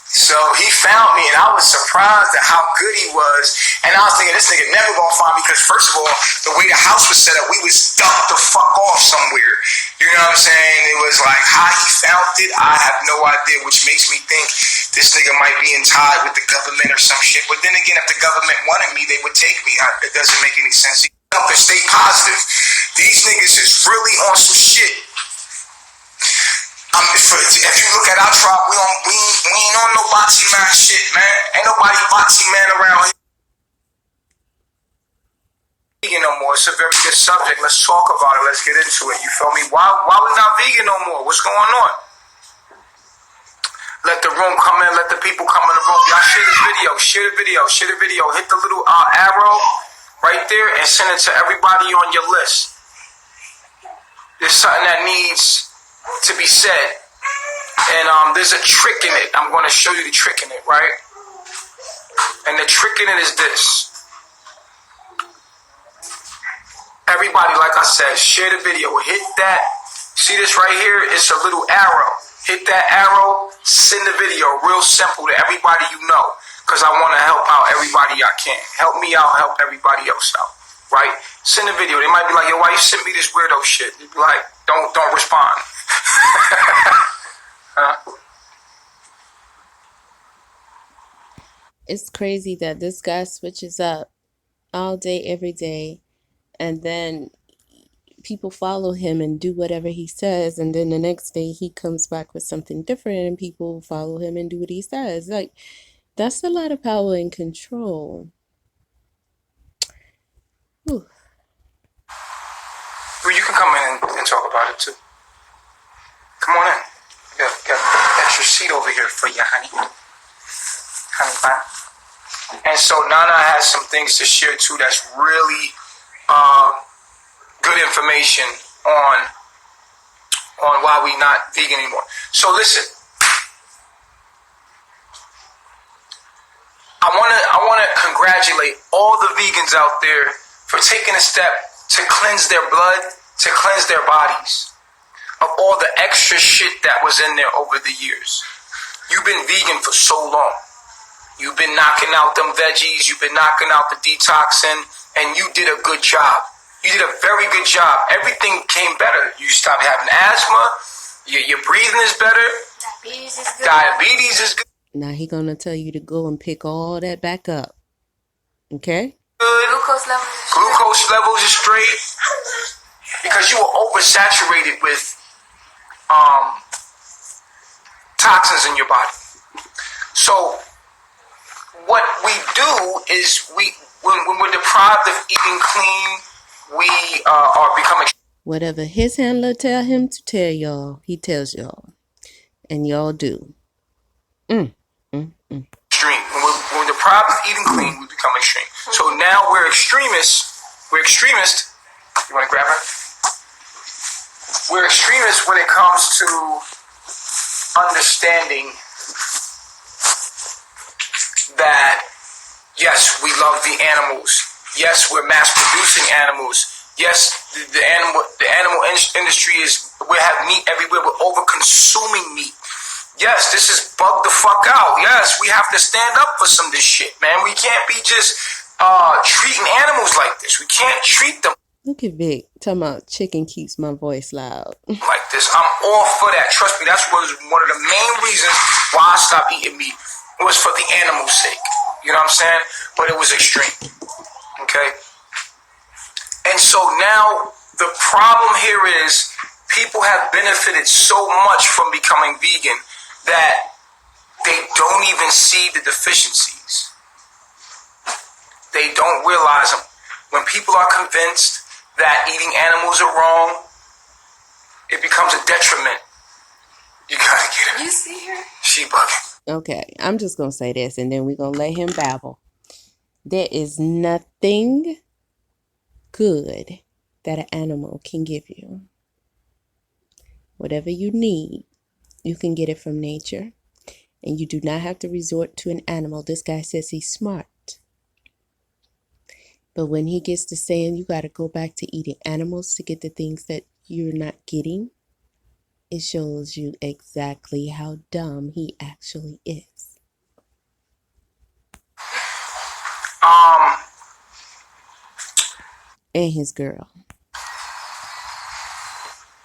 So he found me, and I was surprised at how good he was. And I was thinking, this nigga never gonna find me, because first of all, the way the house was set up, we was dumped the fuck off somewhere. You know what I'm saying? It was like how he found it, I have no idea, which makes me think this nigga might be in tie with the government or some shit. But then again, if the government wanted me, they would take me. It doesn't make any sense. Up and stay positive. These niggas is really on some shit. If you look at our tribe, we ain't on no boxy man shit, man. Ain't nobody boxy man around here. Vegan no more. It's a very good subject. Let's talk about it. Let's get into it. You feel me? Why we not vegan no more? What's going on? Let the room come in. Let the people come in the room. Y'all share this video. Share the video. Share the video. Hit the little arrow right there and send it to everybody on your list. There's something that needs to be said. And there's a trick in it. I'm going to show you the trick in it, right? And the trick in it is this. Everybody, like I said, share the video. Hit that. See this right here? It's a little arrow. hit that arrow, send the video, real simple, to everybody you know, because I want to help out everybody I can. Help me out, help everybody else out, right? Send the video. They might be like, yo, why you send me this weirdo shit? You be like, don't respond. It's crazy that this guy switches up all day, every day, and then people follow him and do whatever he says, and then the next day he comes back with something different and people follow him and do what he says. Like, that's a lot of power and control. Whew. Well, you can come in and talk about it too. Come on in. Got an extra seat over here for you, honey. Honey pie. And so Nana has some things to share too that's really good information on why we not vegan anymore. So listen, I wanna congratulate all the vegans out there for taking a step to cleanse their blood, to cleanse their bodies of all the extra shit that was in there over the years. You've been vegan for so long. You've been knocking out them veggies, you've been knocking out the detoxing, and you did a good job. You did a very good job. Everything came better. You stopped having asthma, your breathing is better. Diabetes is good. Now he gonna tell you to go and pick all that back up. Okay? Good. Glucose levels is straight. Because you were oversaturated with toxins in your body. So what we do is when we're deprived of eating clean, we are becoming. Whatever his handler tell him to tell y'all, he tells y'all, and y'all do. Extreme. When we're deprived of eating clean, we become extreme. So now we're extremists. We're extremists. You want to grab her? We're extremists when it comes to understanding that, yes, we love the animals. Yes, we're mass producing animals. Yes, the animal industry is, we have meat everywhere. We're over consuming meat. Yes, this is bug the fuck out. Yes, we have to stand up for some of this shit, man. We can't be just treating animals like this. We can't treat them. Look at Vic talking about chicken keeps my voice loud. Like this. I'm all for that. Trust me, that's one of the main reasons why I stopped eating meat. It was for the animal's sake. You know what I'm saying? But it was extreme. Okay? And so now the problem here is people have benefited so much from becoming vegan that they don't even see the deficiencies. They don't realize them. When people are convinced that eating animals are wrong, it becomes a detriment. You gotta get it. You see her? She bugging. Okay, I'm just gonna say this and then we're gonna let him babble. There is nothing good that an animal can give you. Whatever you need, you can get it from nature. And you do not have to resort to an animal. This guy says he's smart. But when he gets to saying you got to go back to eating animals to get the things that you're not getting, it shows you exactly how dumb he actually is. And his girl.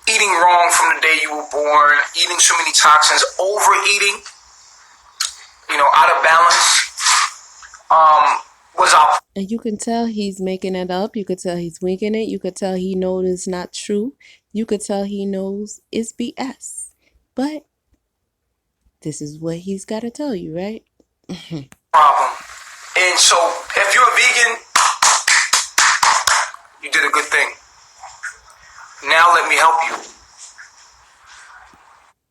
Eating wrong from the day you were born, eating so many toxins, overeating, out of balance, was our. And you can tell he's making it up. You could tell he's winking it. You could tell he knows it's not true. You could tell he knows it's BS. But this is what he's got to tell you, right? Problem. And so if you're a vegan, you did a good thing. Now let me help you.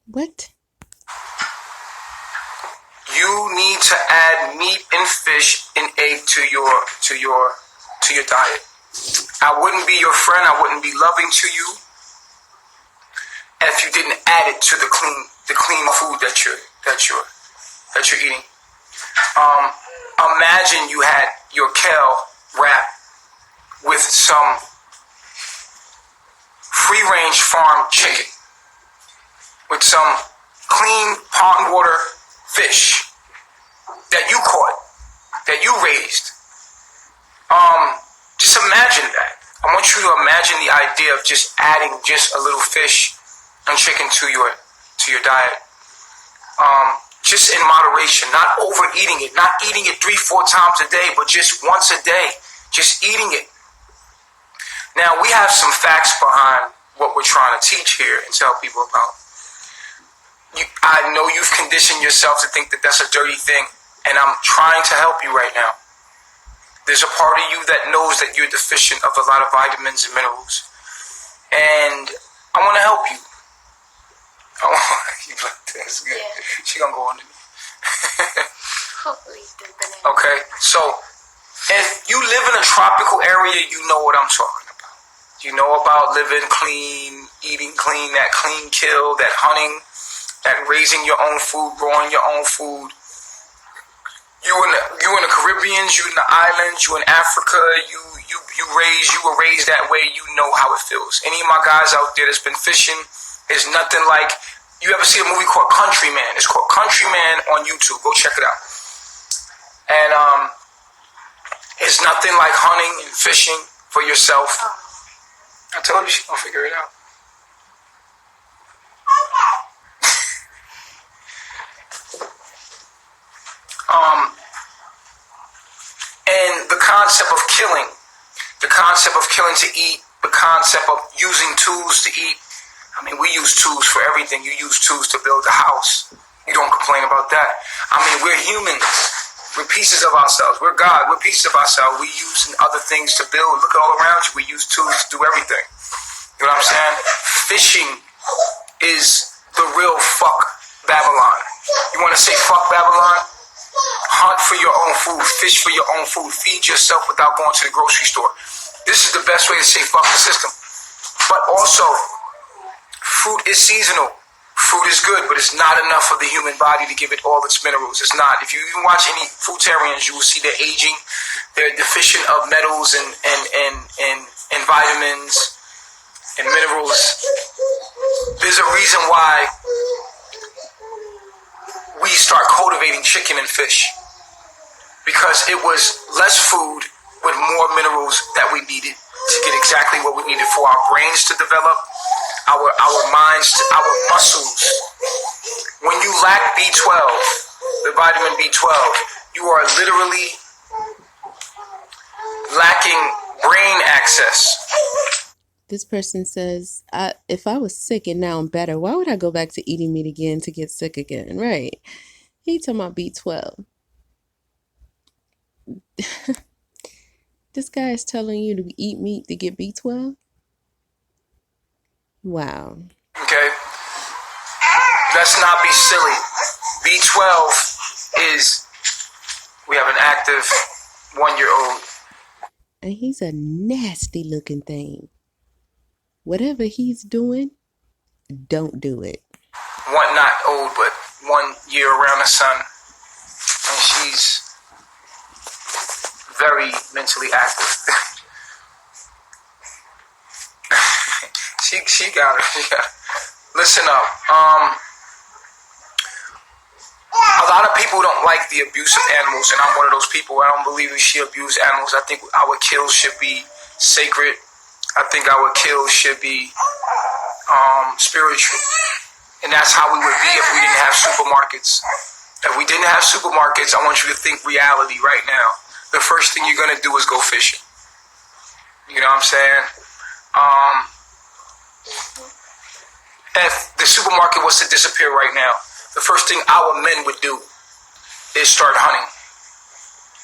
What? You need to add meat and fish and egg to your diet. I wouldn't be your friend. I wouldn't be loving to you if you didn't add it to the clean food that you're eating. Imagine you had your kale wrapped with some free-range farm chicken, with some clean pond water fish that you caught, that you raised. Just imagine that. I want you to imagine the idea of just adding just a little fish and chicken to your diet. Just in moderation, not overeating it, not eating it 3-4 times a day, but just once a day, just eating it. Now, we have some facts behind what we're trying to teach here and tell people about. I know you've conditioned yourself to think that that's a dirty thing, and I'm trying to help you right now. There's a part of you that knows that you're deficient of a lot of vitamins and minerals, and I want to help you. You like that's good. Yeah. She gonna go on to me. Hopefully, the banana. Okay, so if you live in a tropical area, you know what I'm talking about. You know about living clean, eating clean, that clean kill, that hunting, that raising your own food, growing your own food. You in the Caribbean, you in the islands, you in Africa, you were raised that way. You know how it feels. Any of my guys out there that's been fishing, is nothing like. You ever see a movie called Countryman? It's called Countryman on YouTube. Go check it out. And it's nothing like hunting and fishing for yourself. I told you she's gonna figure it out. And the concept of killing to eat, the concept of using tools to eat. I mean, we use tools for everything. You use tools to build a house. You don't complain about that. I mean, we're humans. We're pieces of ourselves. We're God. We're pieces of ourselves. We use other things to build. Look all around you. We use tools to do everything. You know what I'm saying? Fishing is the real fuck Babylon. You want to say fuck Babylon? Hunt for your own food. Fish for your own food. Feed yourself without going to the grocery store. This is the best way to say fuck the system. But also, fruit is seasonal. Fruit is good, but it's not enough for the human body to give it all its minerals. It's not. If you even watch any fruitarians, you will see they're aging. They're deficient of metals and vitamins and minerals. There's a reason why we start cultivating chicken and fish. Because it was less food with more minerals that we needed to get exactly what we needed for our brains to develop, our minds, our muscles. When you lack B12, the vitamin B12, you are literally lacking brain access. This person says, if I was sick and now I'm better, why would I go back to eating meat again to get sick again? Right. He talking about B12. This guy is telling you to eat meat to get B12? Wow. Okay? Let's not be silly. B12 is, we have an active 1-year-old. And he's a nasty looking thing. Whatever he's doing, don't do it. One, not old, but 1 year around the sun. And she's very mentally active. She got it. Yeah. Listen up. A lot of people don't like the abuse of animals, and I'm one of those people. I don't believe we should abuse animals. I think our kills should be sacred. I think our kills should be spiritual. And that's how we would be if we didn't have supermarkets. If we didn't have supermarkets, I want you to think reality right now. The first thing you're going to do is go fishing. You know what I'm saying? If the supermarket was to disappear right now, the first thing our men would do is start hunting.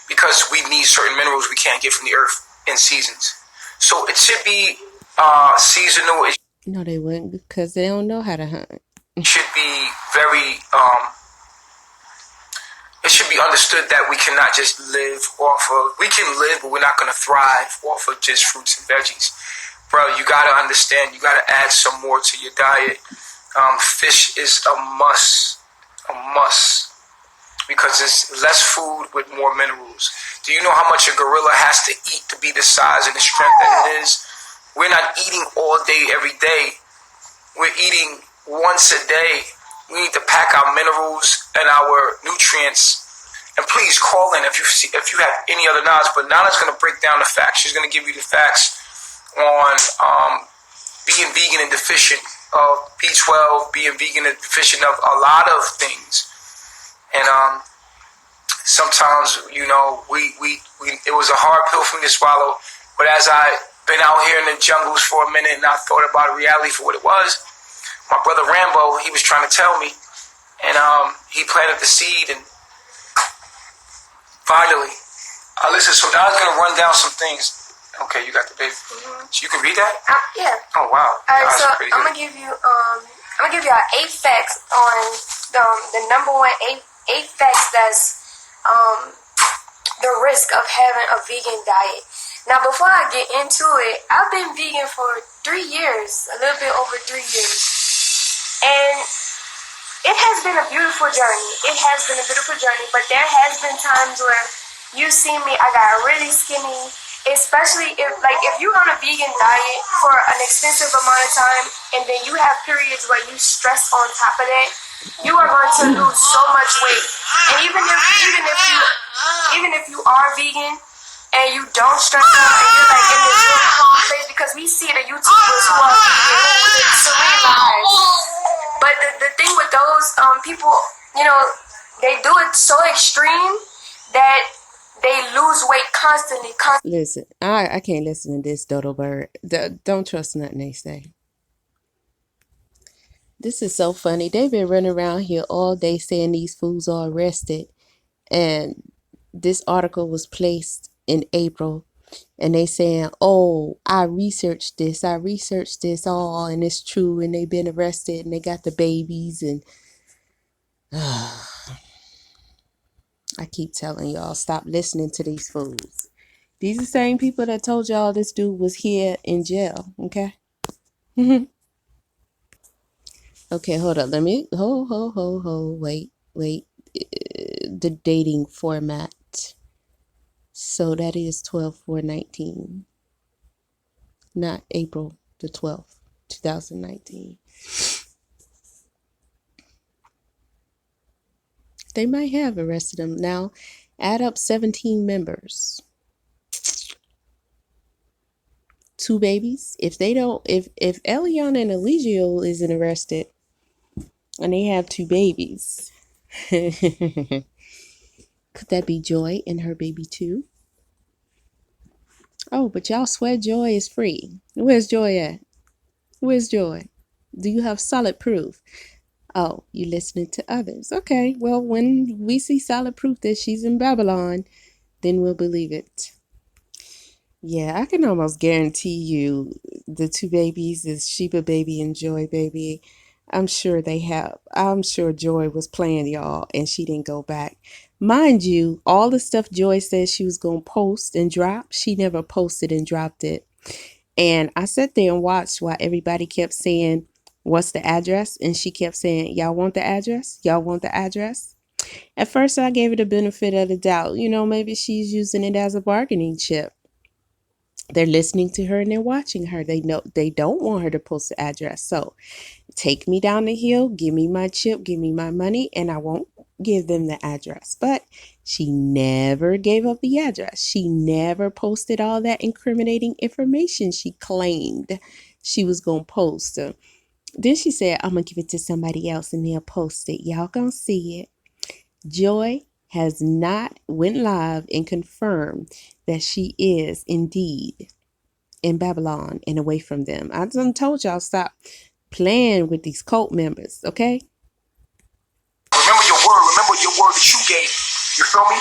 Because we need certain minerals we can't get from the earth in seasons. So it should be seasonal. No, they wouldn't, because they don't know how to hunt. It should be very, it should be understood that we cannot just live off of, we can live, but we're not going to thrive off of just fruits and veggies. Bro, you got to understand, you got to add some more to your diet. Fish is a must, because it's less food with more minerals. Do you know how much a gorilla has to eat to be the size and the strength that it is? We're not eating all day, every day. We're eating once a day, We need to pack our minerals and our nutrients. And please call in if you have any other knowledge. But Nana's going to break down the facts. She's going to give you the facts on being vegan and deficient of B12, being vegan and deficient of a lot of things. And sometimes, you know, we it was a hard pill for me to swallow. But as I've been out here in the jungles for a minute and I thought about reality for what it was, my brother Rambo, he was trying to tell me. And he planted the seed, and finally, listen, so now I'm going to run down some things. Okay, you got the baby. Mm-hmm. So you can read that? Yeah. Oh, wow. Alright, so I'm gonna give you our 8 facts on the number one 8 facts that's the risk of having a vegan diet. Now, before I get into it, I've been vegan for 3 years, a little bit over 3 years, and it has been a beautiful journey. But there has been times where you see me, I got really skinny. Especially if you're on a vegan diet for an extensive amount of time and then you have periods where you stress on top of that, you are going to lose so much weight. And even if you are vegan and you don't stress out and you're like in this real calm place, because we see the YouTubers who are vegan who live serene lives. But the thing with those people, you know, they do it so extreme that they lose weight constantly. Listen, I can't listen to this dodo bird. Don't trust nothing they say. This is so funny. They've been running around here all day saying these fools are arrested. And this article was placed in April. And they saying, oh, I researched this all, and it's true. And they've been arrested and they got the babies. And I keep telling y'all, stop listening to these fools. These are the same people that told y'all this dude was here in jail, okay? Okay, hold up. Let me, wait. The dating format. So that is 12/4/19. Not April the 12th, 2019. They might have arrested him. Now, add up 17 members. 2 babies. If Eliana and Eligio isn't arrested and they have 2 babies, could that be Joy and her baby too? Oh, but y'all swear Joy is free. Where's Joy at? Where's Joy? Do you have solid proof? Oh, you listening to others. Okay, well, when we see solid proof that she's in Babylon, then we'll believe it. Yeah, I can almost guarantee you the 2 babies is Sheba baby and Joy baby. I'm sure Joy was playing y'all and she didn't go back. Mind you, all the stuff Joy said she was going to post and drop, she never posted and dropped it. And I sat there and watched while everybody kept saying, what's the address? And she kept saying, y'all want the address? Y'all want the address? At first, I gave her the benefit of the doubt. You know, maybe she's using it as a bargaining chip. They're listening to her and they're watching her. They know they don't want her to post the address. So take me down the hill, give me my chip, give me my money, and I won't give them the address. But she never gave up the address. She never posted all that incriminating information she claimed she was going to post. Then she said, I'm going to give it to somebody else and they'll post it. Y'all going to see it. Joy has not went live and confirmed that she is indeed in Babylon and away from them. I done told y'all stop playing with these cult members, okay? Remember your word that you gave. You feel me?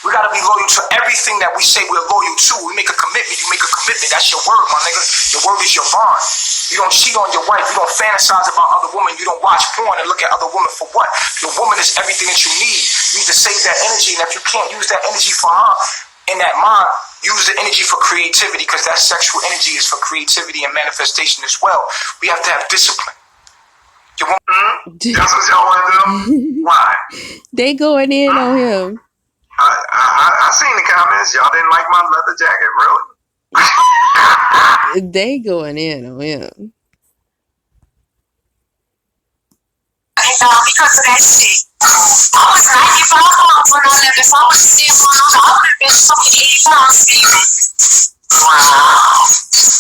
We gotta be loyal to everything that we say we're loyal to. We make a commitment, you make a commitment. That's your word, my nigga. Your word is your bond. You don't cheat on your wife. You don't fantasize about other women. You don't watch porn and look at other women for what? Your woman is everything that you need. You need to save that energy, and if you can't use that energy for her in that mind, use the energy for creativity, because that sexual energy is for creativity and manifestation as well. We have to have discipline. Your woman, that's what y'all want to do? Why? They going in on him. I seen the comments. Y'all didn't like my leather jacket, really? They going in on him. Because of that shit. I was 95 pounds when I left. If I was still one on, I would have been fucking 80 pounds, baby. Wow.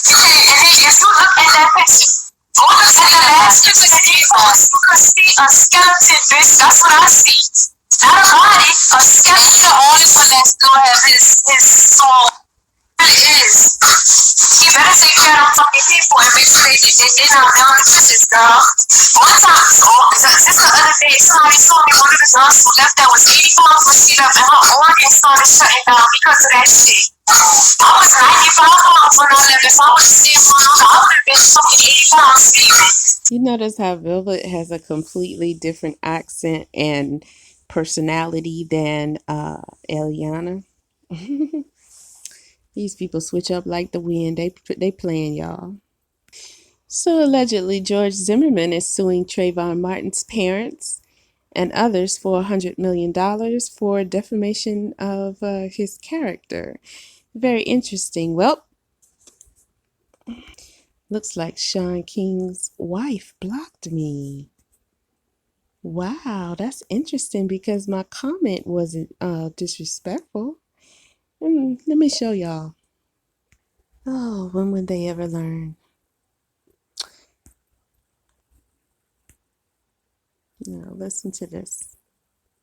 And then if you look at that picture, look at the last picture that he posts, you can see a skeleton, bitch. That's what I see. Not a body, a skeleton. The only one that still has his soul. Really is. You better take care of fucking people and make sure they're not malnutritious, girl. One time, just the other day, somebody told me one of the girls who left that was 80 pounds when she left, and her organs started shutting down because of that shit. I was 95 pounds when I left. If I was still one on, I would have been fucking 80 pounds, baby. You notice how Velvet has a completely different accent and personality than Eliana? These people switch up like the wind. They playing, y'all. So allegedly, George Zimmerman is suing Trayvon Martin's parents and others for $100 million for defamation of his character. Very interesting. Well, looks like Sean King's wife blocked me. Wow, that's interesting because my comment wasn't disrespectful. Let me show y'all. Oh, when would they ever learn? Now, listen to this.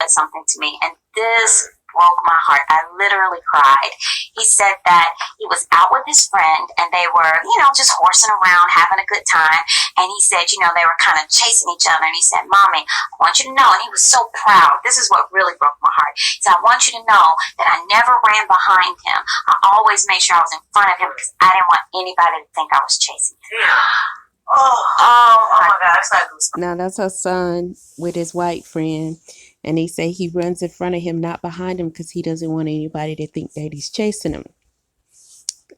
Something to me, and this broke my heart. I literally cried. He said that he was out with his friend and they were, just horsing around, having a good time. And he said, they were kind of chasing each other. And he said, Mommy, I want you to know. And he was so proud. This is what really broke my heart. He said, I want you to know that I never ran behind him. I always made sure I was in front of him because I didn't want anybody to think I was chasing him. Oh my God. Now that's her son with his white friend. And they say he runs in front of him, not behind him, because he doesn't want anybody to think that he's chasing him.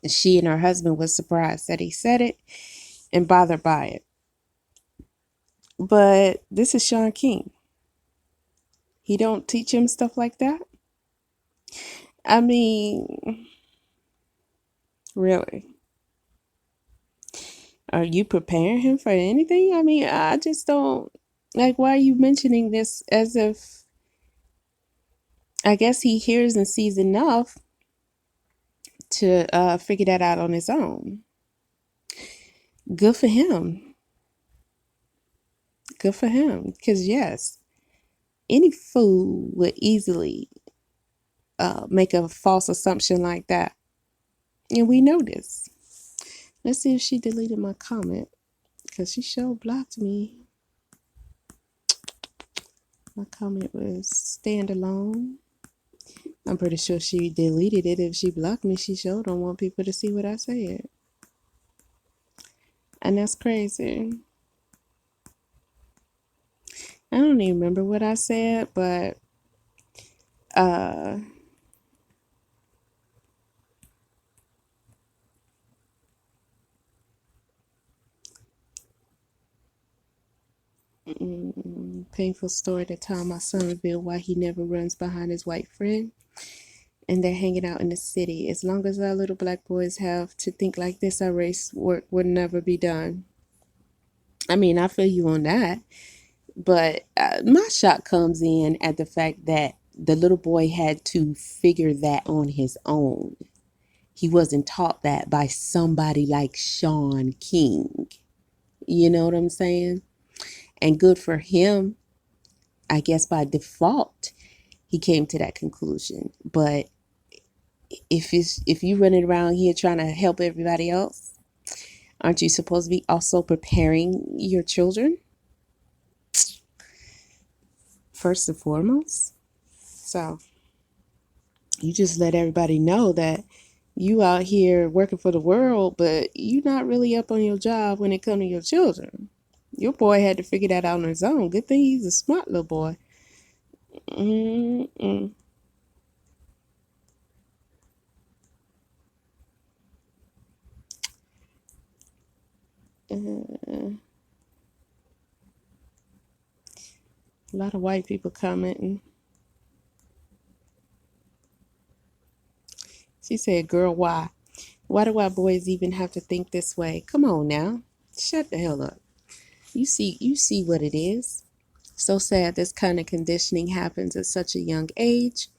She and her husband was surprised that he said it and bothered by it. But this is Sean King. He don't teach him stuff like that? I mean, really? Are you preparing him for anything? I mean, I just don't... Like, why are you mentioning this as if... I guess he hears and sees enough to figure that out on his own. Good for him. Good for him. Because, yes, any fool would easily make a false assumption like that. And we know this. Let's see if she deleted my comment. Because she sure blocked me. My comment was stand alone. I'm pretty sure she deleted it. If she blocked me, she sure don't want people to see what I said. And that's crazy. I don't even remember what I said, but painful story to tell my son revealed why he never runs behind his white friend. And they're hanging out in the city. As long as our little black boys have to think like this, our race work would never be done. I mean, I feel you on that. But my shock comes in at the fact that the little boy had to figure that on his own. He wasn't taught that by somebody like Sean King. You know what I'm saying? And good for him. I guess by default, he came to that conclusion. But if you running around here trying to help everybody else, aren't you supposed to be also preparing your children? First and foremost. So you just let everybody know that you out here working for the world, but you're not really up on your job when it comes to your children. Your boy had to figure that out on his own. Good thing he's a smart little boy. A lot of white people commenting. She said, girl, why? Why do our boys even have to think this way? Come on now. Shut the hell up. You see what it is. So sad this kind of conditioning happens at such a young age.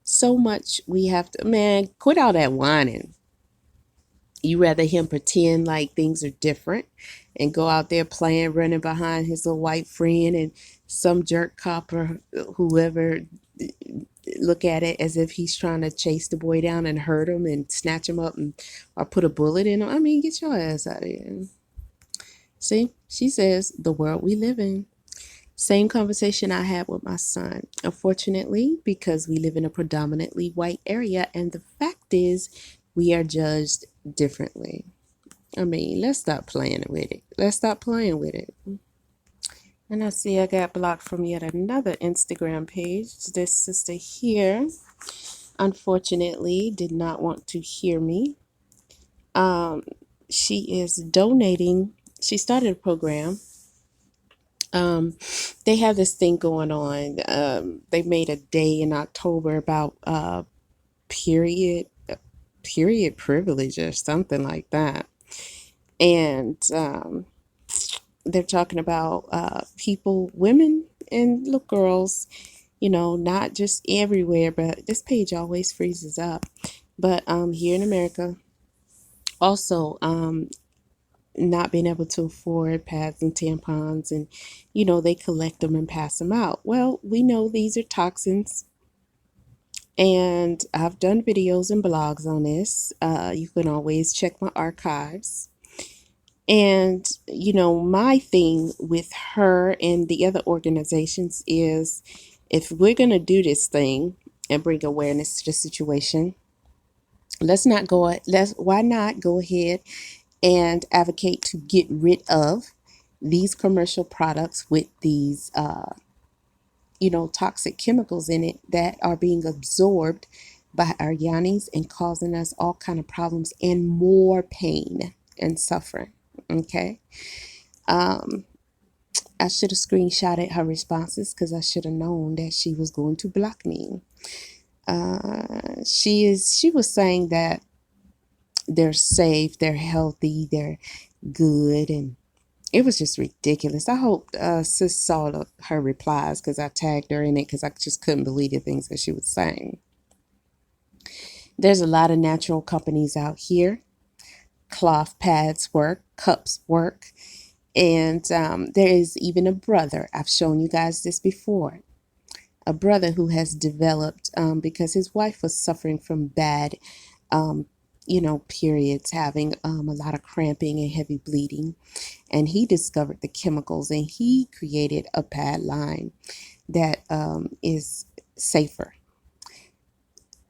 So much we have to, man, quit all that whining. You rather him pretend like things are different and go out there playing, running behind his little white friend, and some jerk cop or whoever look at it as if he's trying to chase the boy down and hurt him and snatch him up and or put a bullet in him. I mean, get your ass out of here. See, she says the world we live in. Same conversation I had with my son. Unfortunately, because we live in a predominantly white area, and the fact is, we are judged differently. I mean, let's stop playing with it. Let's stop playing with it. And I see I got blocked from yet another Instagram page. This sister here, unfortunately, did not want to hear me. She is donating. She started a program. They have this thing going on. They made a day in October about period privilege or something like that. And they're talking about people, women and little girls, not just everywhere, but this page always freezes up. But here in America, also not being able to afford pads and tampons, and they collect them and pass them out. Well, we know these are toxins, and I've done videos and blogs on this. You can always check my archives. And my thing with her and the other organizations is, if we're going to do this thing and bring awareness to the situation, why not go ahead and advocate to get rid of these commercial products with these toxic chemicals in it that are being absorbed by our yawnies and causing us all kind of problems and more pain and suffering. Okay. I should have screenshotted her responses because I should have known that she was going to block me. She was saying that they're safe, they're healthy, they're good, and it was just ridiculous. I hope sis saw her replies because I tagged her in it because I just couldn't believe the things that she was saying. There's a lot of natural companies out here. Cloth pads work, cups work, and there is even a brother. I've shown you guys this before. A brother who has developed, because his wife was suffering from bad, periods, having a lot of cramping and heavy bleeding. And he discovered the chemicals and he created a pad line that is safer.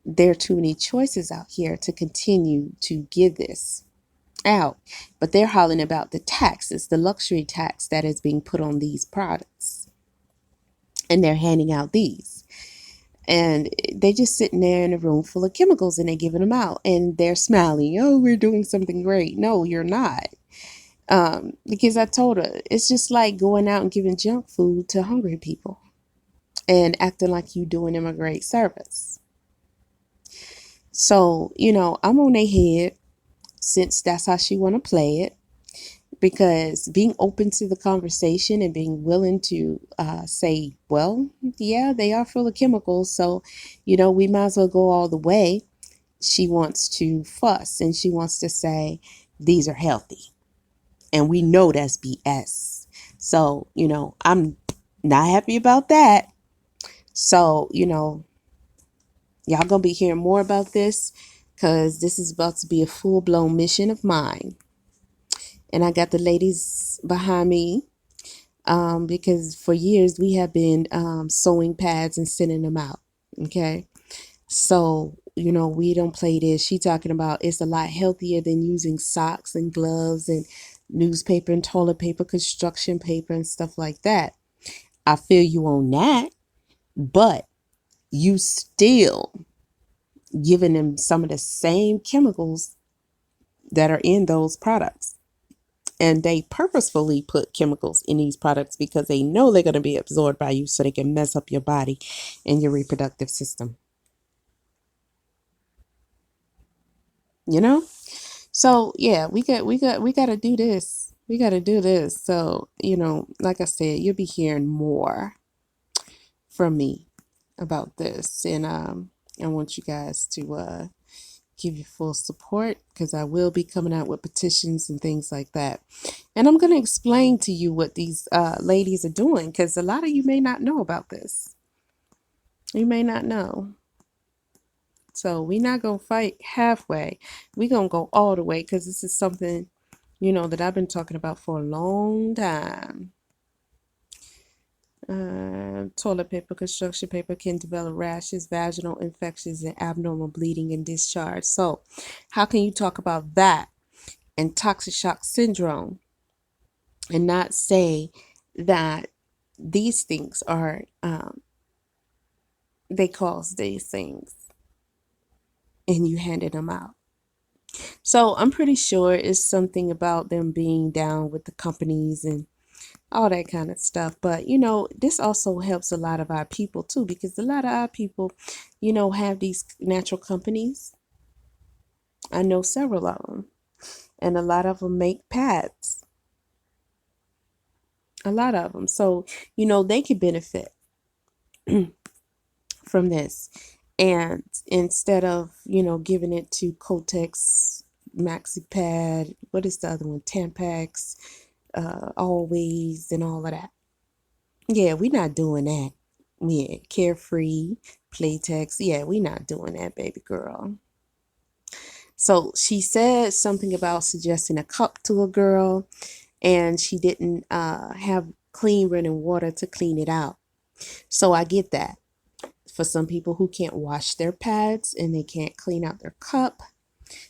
There are too many choices out here to continue to give this out, but they're hollering about the taxes, the luxury tax that is being put on these products. And they're handing out these. And they're just sitting there in a room full of chemicals and they're giving them out. And they're smiling. Oh, we're doing something great. No, you're not. Because I told her, it's just like going out and giving junk food to hungry people and acting like you doing them a great service. So, I'm on their head since that's how she want to play it, because being open to the conversation and being willing to say, well, yeah, they are full of chemicals, so we might as well go all the way. She wants to fuss and she wants to say these are healthy, and we know that's BS. So I'm not happy about that. So y'all gonna be hearing more about this, because this is about to be a full-blown mission of mine. And I got the ladies behind me, because for years we have been sewing pads and sending them out. Okay. So, we don't play this. She talking about it's a lot healthier than using socks and gloves and newspaper and toilet paper, construction paper and stuff like that. I feel you on that, but you still giving them some of the same chemicals that are in those products. And they purposefully put chemicals in these products because they know they're going to be absorbed by you, so they can mess up your body and your reproductive system. So yeah, we got to do this. We got to do this. So, like I said, you'll be hearing more from me about this. And I want you guys to give you full support, because I will be coming out with petitions and things like that. And I'm going to explain to you what these ladies are doing, because a lot of you may not know about this. You may not know. So we're not going to fight halfway. We're going to go all the way, because this is something, that I've been talking about for a long time. Toilet paper, construction paper can develop rashes, vaginal infections, and abnormal bleeding and discharge. So how can you talk about that and toxic shock syndrome and not say that these things are, they cause these things, and you handed them out? So I'm pretty sure it's something about them being down with the companies and all that kind of stuff. But, this also helps a lot of our people too, because a lot of our people, have these natural companies. I know several of them, and a lot of them make pads. A lot of them. So, they could benefit from this. And instead of, giving it to Kotex, MaxiPad, what is the other one? Tampax, Always, and all of that. Yeah, we're not doing that. Yeah, Carefree, Playtex. Yeah, we're not doing that, baby girl. So she said something about suggesting a cup to a girl, and she didn't have clean running water to clean it out. So I get that. For some people who can't wash their pads and they can't clean out their cup,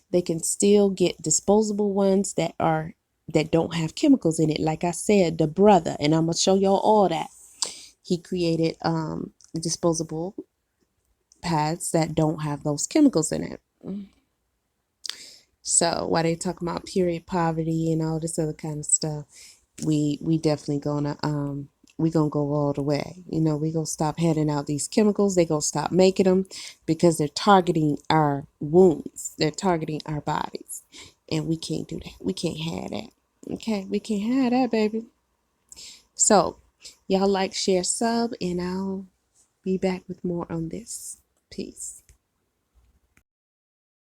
they can still get disposable ones that don't have chemicals in it. Like I said, the brother, and I'm gonna show y'all all that. He created disposable pads that don't have those chemicals in it. So while they talk about period poverty and all this other kind of stuff, we definitely gonna we gonna go all the way. We gonna stop handing out these chemicals. They gonna stop making them, because they're targeting our wounds. They're targeting our bodies, and we can't do that. We can't have that. Okay, we can't have that, baby. So y'all like, share, sub, and I'll be back with more on this. Peace.